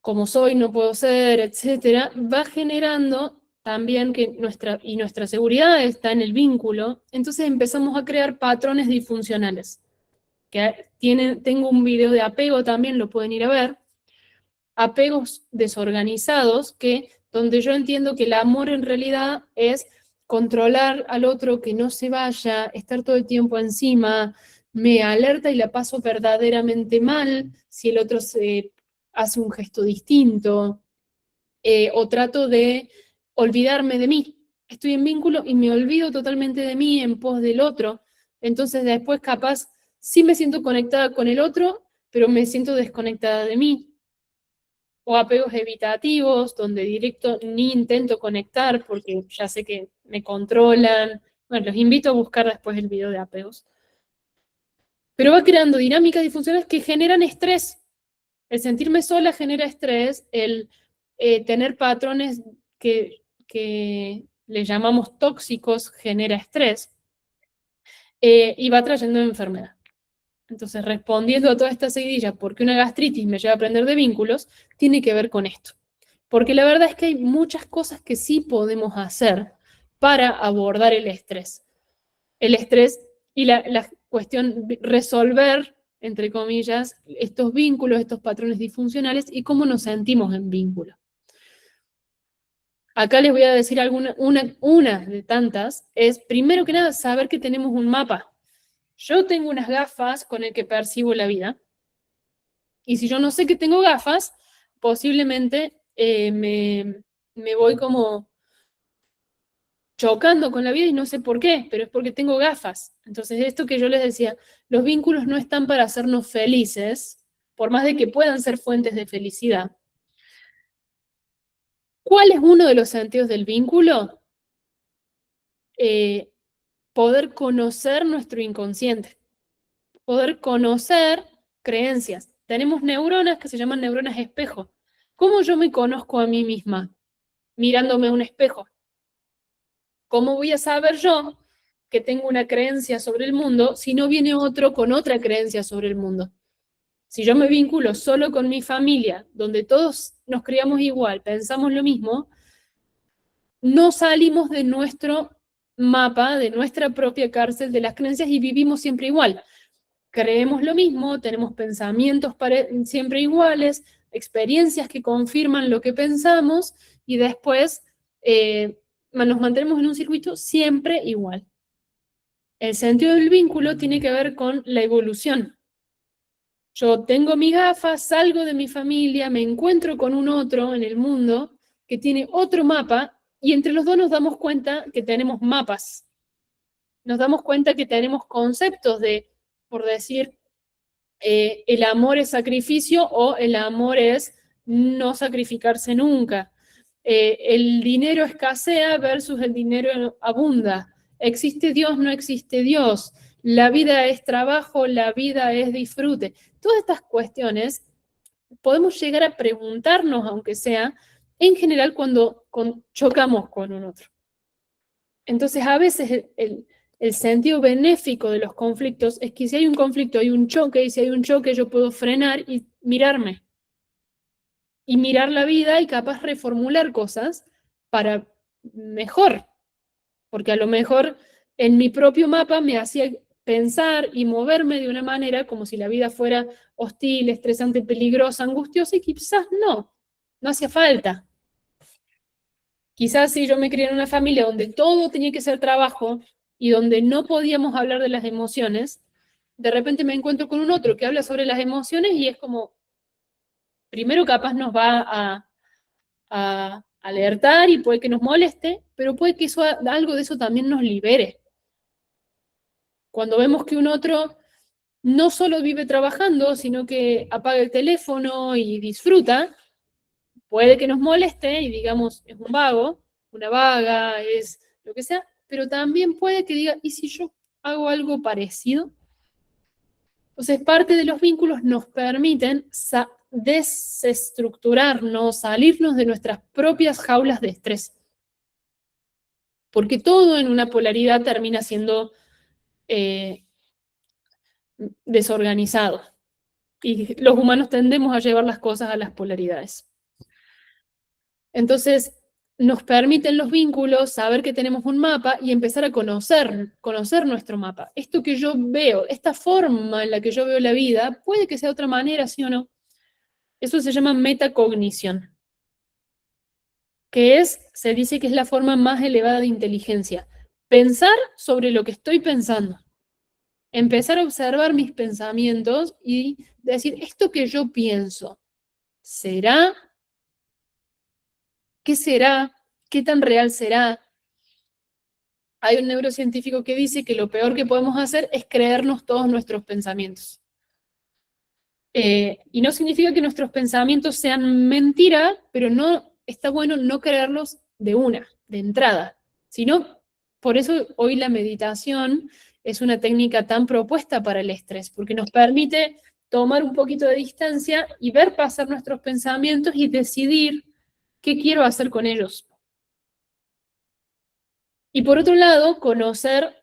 como soy, no puedo ser, etcétera, va generando también que nuestra seguridad está en el vínculo, entonces empezamos a crear patrones disfuncionales. Tengo un video de apego también, lo pueden ir a ver, apegos desorganizados, donde yo entiendo que el amor en realidad es controlar al otro, que no se vaya, estar todo el tiempo encima, me alerta y la paso verdaderamente mal si el otro se hace un gesto distinto, o trato de olvidarme de mí. Estoy en vínculo y me olvido totalmente de mí en pos del otro. Entonces después capaz sí me siento conectada con el otro, pero me siento desconectada de mí. O apegos evitativos, donde directo ni intento conectar porque ya sé que me controlan. Bueno, los invito a buscar después el video de apegos. Pero va creando dinámicas disfuncionales que generan estrés. El sentirme sola genera estrés, el tener patrones que le llamamos tóxicos genera estrés, y va trayendo enfermedad. Entonces, respondiendo a toda esta seguidilla, ¿por qué una gastritis me lleva a aprender de vínculos? Tiene que ver con esto. Porque la verdad es que hay muchas cosas que sí podemos hacer para abordar el estrés. El estrés y la cuestión de resolver, entre comillas, estos vínculos, estos patrones disfuncionales y cómo nos sentimos en vínculo. Acá les voy a decir una de tantas, es primero que nada saber que tenemos un mapa. Yo tengo unas gafas con el que percibo la vida, y si yo no sé que tengo gafas, posiblemente me voy como chocando con la vida y no sé por qué, pero es porque tengo gafas. Entonces, esto que yo les decía, los vínculos no están para hacernos felices, por más de que puedan ser fuentes de felicidad. ¿Cuál es uno de los sentidos del vínculo? poder conocer nuestro inconsciente, poder conocer creencias. Tenemos neuronas que se llaman neuronas espejo. ¿Cómo yo me conozco a mí misma? Mirándome a un espejo. ¿Cómo voy a saber yo que tengo una creencia sobre el mundo si no viene otro con otra creencia sobre el mundo? Si yo me vinculo solo con mi familia, donde todos nos criamos igual, pensamos lo mismo, no salimos de nuestro mapa, de nuestra propia cárcel de las creencias y vivimos siempre igual. Creemos lo mismo, tenemos pensamientos siempre iguales, experiencias que confirman lo que pensamos y después nos mantenemos en un circuito siempre igual. El sentido del vínculo tiene que ver con la evolución. Yo tengo mis gafas, salgo de mi familia, me encuentro con un otro en el mundo que tiene otro mapa y entre los dos nos damos cuenta que tenemos mapas. Nos damos cuenta que tenemos conceptos de, por decir, el amor es sacrificio o el amor es no sacrificarse nunca. El dinero escasea versus el dinero abunda. ¿Existe Dios? No existe Dios. La vida es trabajo, la vida es disfrute. Todas estas cuestiones podemos llegar a preguntarnos, aunque sea, en general cuando chocamos con un otro. Entonces, a veces el sentido benéfico de los conflictos es que si hay un conflicto, hay un choque, y si hay un choque yo puedo frenar y mirarme. Y mirar la vida y capaz reformular cosas para mejor. Porque a lo mejor en mi propio mapa me hacía pensar y moverme de una manera como si la vida fuera hostil, estresante, peligrosa, angustiosa, y quizás no hacía falta. Quizás si yo me crié en una familia donde todo tenía que ser trabajo y donde no podíamos hablar de las emociones, de repente me encuentro con un otro que habla sobre las emociones y es como, primero capaz nos va a alertar y puede que nos moleste, pero puede que algo de eso también nos libere. Cuando vemos que un otro no solo vive trabajando, sino que apaga el teléfono y disfruta, puede que nos moleste y digamos, es un vago, una vaga, es lo que sea, pero también puede que diga, ¿y si yo hago algo parecido? Entonces, parte de los vínculos nos permiten desestructurarnos, salirnos de nuestras propias jaulas de estrés. Porque todo en una polaridad termina siendo desorganizado. Y los humanos tendemos a llevar las cosas a las polaridades. Entonces, nos permiten los vínculos saber que tenemos un mapa y empezar a conocer nuestro mapa. Esto que yo veo, esta forma en la que yo veo la vida, puede que sea de otra manera, sí o no. Eso se llama metacognición, que se dice que es la forma más elevada de inteligencia. Pensar sobre lo que estoy pensando. Empezar a observar mis pensamientos y decir, esto que yo pienso, ¿será? ¿Qué será? ¿Qué tan real será? Hay un neurocientífico que dice que lo peor que podemos hacer es creernos todos nuestros pensamientos. Y no significa que nuestros pensamientos sean mentira, pero no está bueno no creerlos de entrada. Sino, por eso hoy la meditación es una técnica tan propuesta para el estrés, porque nos permite tomar un poquito de distancia y ver pasar nuestros pensamientos y decidir qué quiero hacer con ellos. Y por otro lado, conocer,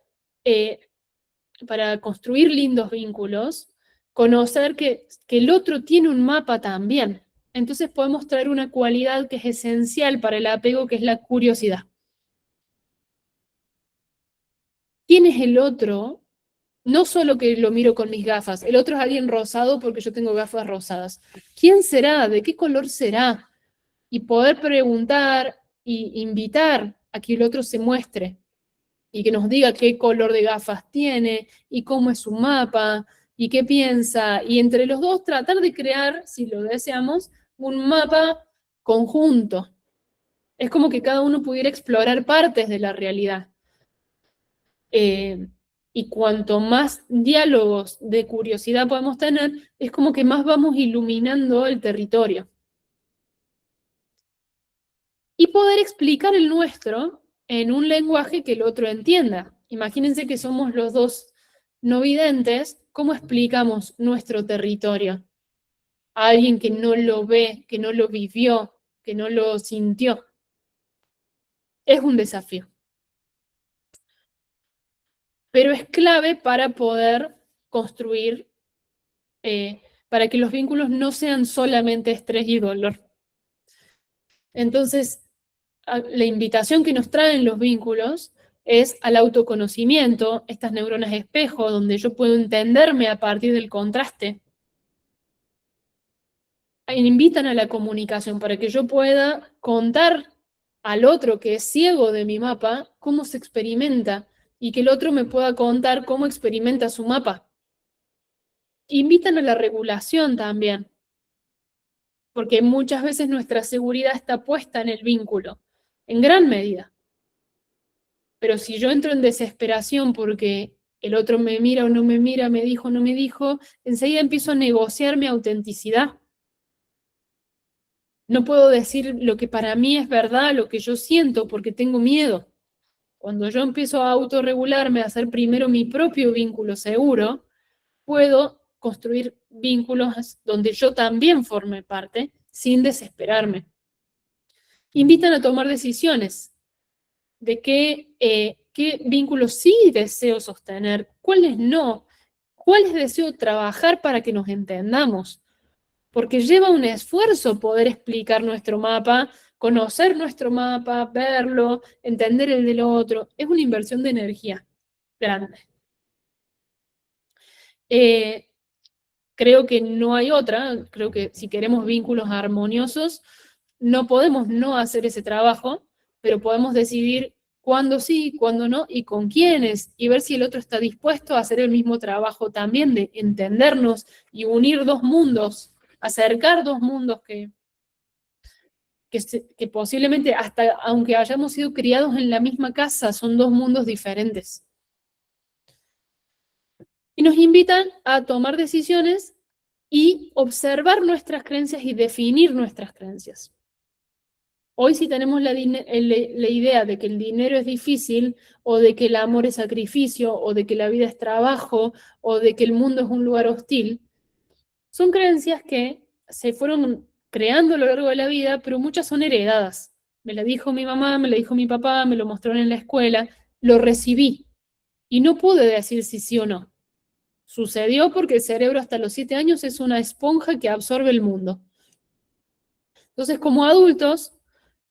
para construir lindos vínculos, conocer que el otro tiene un mapa también. Entonces podemos traer una cualidad que es esencial para el apego, que es la curiosidad. ¿Quién es el otro? No solo que lo miro con mis gafas, el otro es alguien rosado porque yo tengo gafas rosadas. ¿Quién será? ¿De qué color será? Y poder preguntar e invitar a que el otro se muestre y que nos diga qué color de gafas tiene y cómo es su mapa y qué piensa. Y entre los dos tratar de crear, si lo deseamos, un mapa conjunto. Es como que cada uno pudiera explorar partes de la realidad. Y cuanto más diálogos de curiosidad podemos tener, es como que más vamos iluminando el territorio. Y poder explicar el nuestro en un lenguaje que el otro entienda. Imagínense que somos los dos no videntes, ¿cómo explicamos nuestro territorio a alguien que no lo ve, que no lo vivió, que no lo sintió? Es un desafío. Pero es clave para poder construir, para que los vínculos no sean solamente estrés y dolor. Entonces, la invitación que nos traen los vínculos es al autoconocimiento, estas neuronas espejo, donde yo puedo entenderme a partir del contraste. Invitan a la comunicación para que yo pueda contar al otro que es ciego de mi mapa cómo se experimenta y que el otro me pueda contar cómo experimenta su mapa. Invitan a la regulación también, porque muchas veces nuestra seguridad está puesta en el vínculo, en gran medida. Pero si yo entro en desesperación porque el otro me mira o no me mira, me dijo o no me dijo, enseguida empiezo a negociar mi autenticidad. No puedo decir lo que para mí es verdad, lo que yo siento, porque tengo miedo. Cuando yo empiezo a autorregularme, a hacer primero mi propio vínculo seguro, puedo construir vínculos donde yo también forme parte sin desesperarme. Invitan a tomar decisiones de qué vínculos sí deseo sostener, cuáles no, cuáles deseo trabajar para que nos entendamos. Porque lleva un esfuerzo poder explicar nuestro mapa, conocer nuestro mapa, verlo, entender el del otro. Es una inversión de energía grande. Creo que no hay otra. Creo que si queremos vínculos armoniosos, no podemos no hacer ese trabajo, pero podemos decidir cuándo sí, cuándo no, y con quiénes, y ver si el otro está dispuesto a hacer el mismo trabajo también de entendernos y unir dos mundos, acercar dos mundos que posiblemente, hasta aunque hayamos sido criados en la misma casa, son dos mundos diferentes. Y nos invitan a tomar decisiones y observar nuestras creencias y definir nuestras creencias. Hoy si tenemos la idea de que el dinero es difícil, o de que el amor es sacrificio, o de que la vida es trabajo, o de que el mundo es un lugar hostil, son creencias que se fueron creando a lo largo de la vida, pero muchas son heredadas. Me la dijo mi mamá, me la dijo mi papá, me lo mostraron en la escuela, lo recibí y no pude decir si sí o no. Sucedió porque el cerebro hasta los 7 años es una esponja que absorbe el mundo. Entonces, como adultos,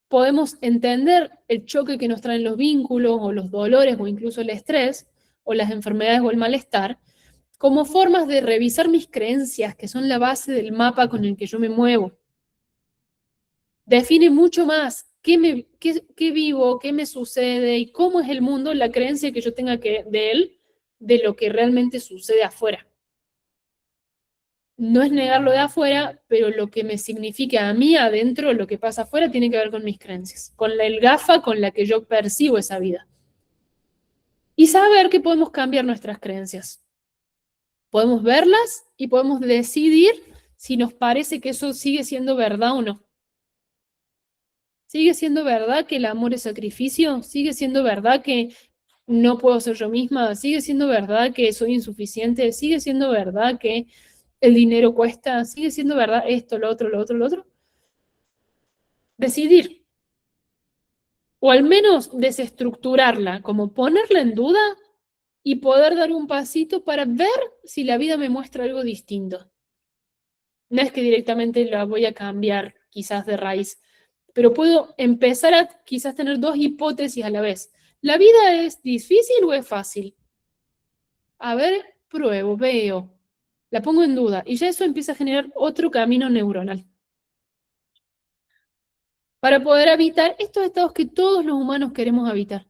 podemos entender el choque que nos traen los vínculos o los dolores o incluso el estrés o las enfermedades o el malestar como formas de revisar mis creencias, que son la base del mapa con el que yo me muevo. Define mucho más qué vivo, qué me sucede y cómo es el mundo, la creencia que yo tenga de él, de lo que realmente sucede afuera. No es negarlo de afuera, pero lo que me significa a mí adentro, lo que pasa afuera, tiene que ver con mis creencias, con el gafa con la que yo percibo esa vida. Y saber que podemos cambiar nuestras creencias. Podemos verlas y podemos decidir si nos parece que eso sigue siendo verdad o no. ¿Sigue siendo verdad que el amor es sacrificio? ¿Sigue siendo verdad que no puedo ser yo misma? ¿Sigue siendo verdad que soy insuficiente? ¿Sigue siendo verdad que el dinero cuesta? ¿Sigue siendo verdad esto, lo otro, lo otro, lo otro? Decidir. O al menos desestructurarla, como ponerla en duda y poder dar un pasito para ver si la vida me muestra algo distinto. No es que directamente la voy a cambiar quizás de raíz, pero puedo empezar a quizás tener dos hipótesis a la vez. ¿La vida es difícil o es fácil? A ver, pruebo, veo, la pongo en duda y ya eso empieza a generar otro camino neuronal. Para poder habitar estos estados que todos los humanos queremos habitar,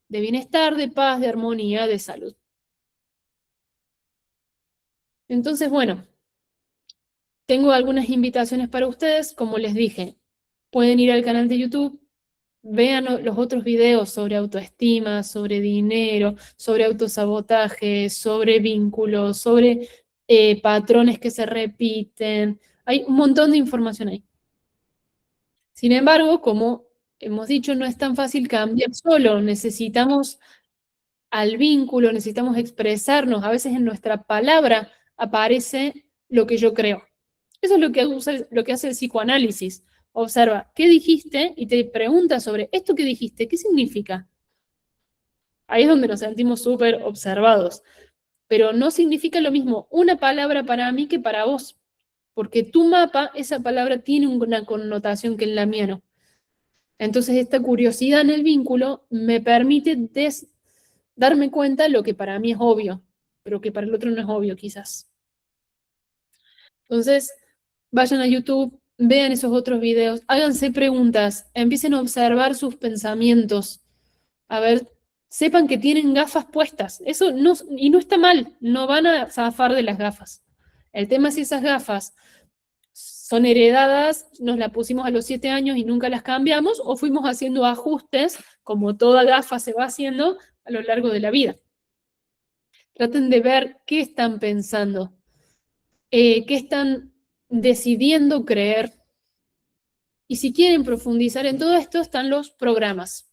de bienestar, de paz, de armonía, de salud. Entonces, bueno, tengo algunas invitaciones para ustedes, como les dije, pueden ir al canal de YouTube, vean los otros videos sobre autoestima, sobre dinero, sobre autosabotaje, sobre vínculos, sobre patrones que se repiten. Hay un montón de información ahí. Sin embargo, como hemos dicho, no es tan fácil cambiar solo, necesitamos al vínculo, necesitamos expresarnos, a veces en nuestra palabra aparece lo que yo creo. Eso es lo que hace el psicoanálisis. Observa, ¿qué dijiste? Y te pregunta sobre esto que dijiste, ¿qué significa? Ahí es donde nos sentimos súper observados. Pero no significa lo mismo una palabra para mí que para vos. Porque tu mapa, esa palabra tiene una connotación que en la mía no. Entonces, esta curiosidad en el vínculo me permite darme cuenta de lo que para mí es obvio, pero que para el otro no es obvio, quizás. Entonces, vayan a YouTube, vean esos otros videos, háganse preguntas, empiecen a observar sus pensamientos, a ver, sepan que tienen gafas puestas. Eso no, y no está mal, no van a zafar de las gafas. El tema es si esas gafas son heredadas, nos las pusimos a los 7 años y nunca las cambiamos, o fuimos haciendo ajustes, como toda gafa se va haciendo a lo largo de la vida. Traten de ver qué están pensando, qué están decidiendo creer. Y si quieren profundizar en todo esto, están los programas.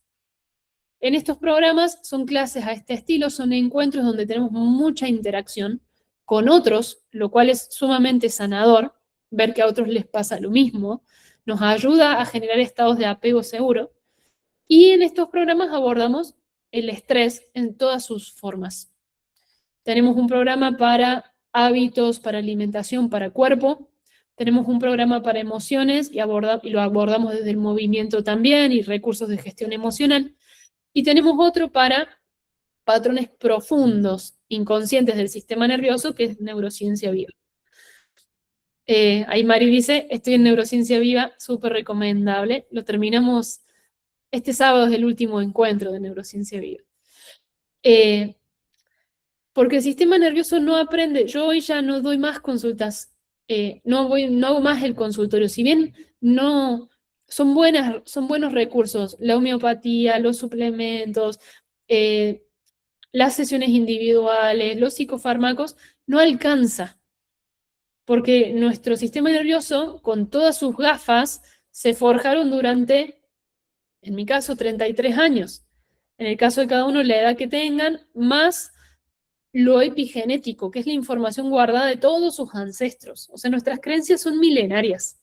En estos programas son clases a este estilo, son encuentros donde tenemos mucha interacción con otros, lo cual es sumamente sanador, ver que a otros les pasa lo mismo, nos ayuda a generar estados de apego seguro. Y en estos programas abordamos el estrés en todas sus formas. Tenemos un programa para hábitos, para alimentación, para cuerpo. Tenemos un programa para emociones y lo abordamos desde el movimiento también y recursos de gestión emocional. Y tenemos otro para patrones profundos, inconscientes del sistema nervioso, que es neurociencia viva. Ahí Mari dice, estoy en neurociencia viva, súper recomendable. Lo terminamos, este sábado es el último encuentro de neurociencia viva. Porque el sistema nervioso no aprende. Yo hoy ya no doy más consultas, no hago más el consultorio. Si bien no son buenos recursos, la homeopatía, los suplementos, las sesiones individuales, los psicofármacos, no alcanza. Porque nuestro sistema nervioso, con todas sus gafas, se forjaron durante, en mi caso, 33 años. En el caso de cada uno, la edad que tengan, más lo epigenético, que es la información guardada de todos sus ancestros. O sea, nuestras creencias son milenarias.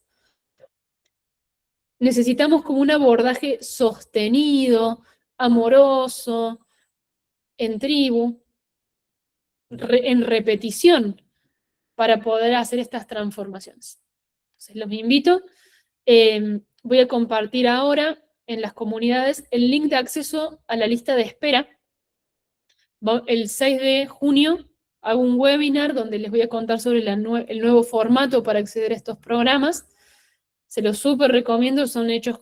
Necesitamos como un abordaje sostenido, amoroso, en tribu, en repetición, para poder hacer estas transformaciones. Entonces, los invito. Voy a compartir ahora en las comunidades el link de acceso a la lista de espera. El 6 de junio hago un webinar donde les voy a contar sobre el nuevo formato para acceder a estos programas. Se los súper recomiendo, son hechos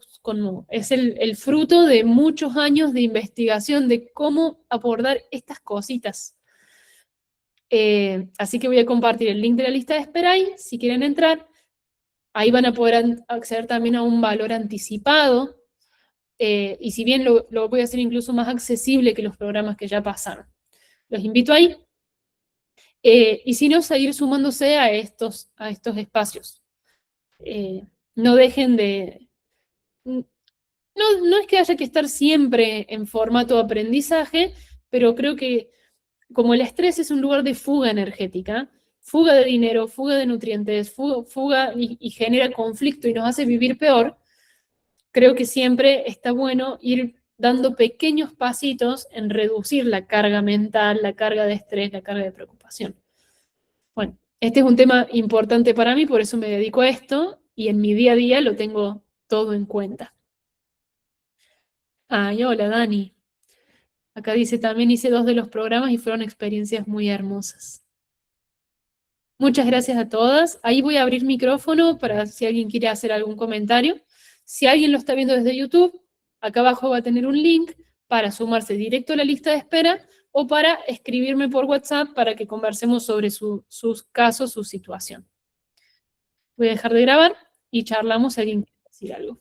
es el fruto de muchos años de investigación de cómo abordar estas cositas. Así que voy a compartir el link de la lista de espera ahí, si quieren entrar. Ahí van a poder acceder también a un valor anticipado. Y si bien lo voy a hacer incluso más accesible que los programas que ya pasaron. Los invito ahí. Y si no, seguir sumándose a estos espacios. No dejen de... No es que haya que estar siempre en formato de aprendizaje, pero creo que como el estrés es un lugar de fuga energética, fuga de dinero, fuga de nutrientes, fuga y genera conflicto y nos hace vivir peor, creo que siempre está bueno ir dando pequeños pasitos en reducir la carga mental, la carga de estrés, la carga de preocupación. Bueno, este es un tema importante para mí, por eso me dedico a esto y en mi día a día lo tengo todo en cuenta. Ay, hola Dani. Acá dice, también hice 2 de los programas y fueron experiencias muy hermosas. Muchas gracias a todas. Ahí voy a abrir micrófono para si alguien quiere hacer algún comentario. Si alguien lo está viendo desde YouTube, acá abajo va a tener un link para sumarse directo a la lista de espera o para escribirme por WhatsApp para que conversemos sobre sus casos, su situación. Voy a dejar de grabar y charlamos si alguien quiere decir algo.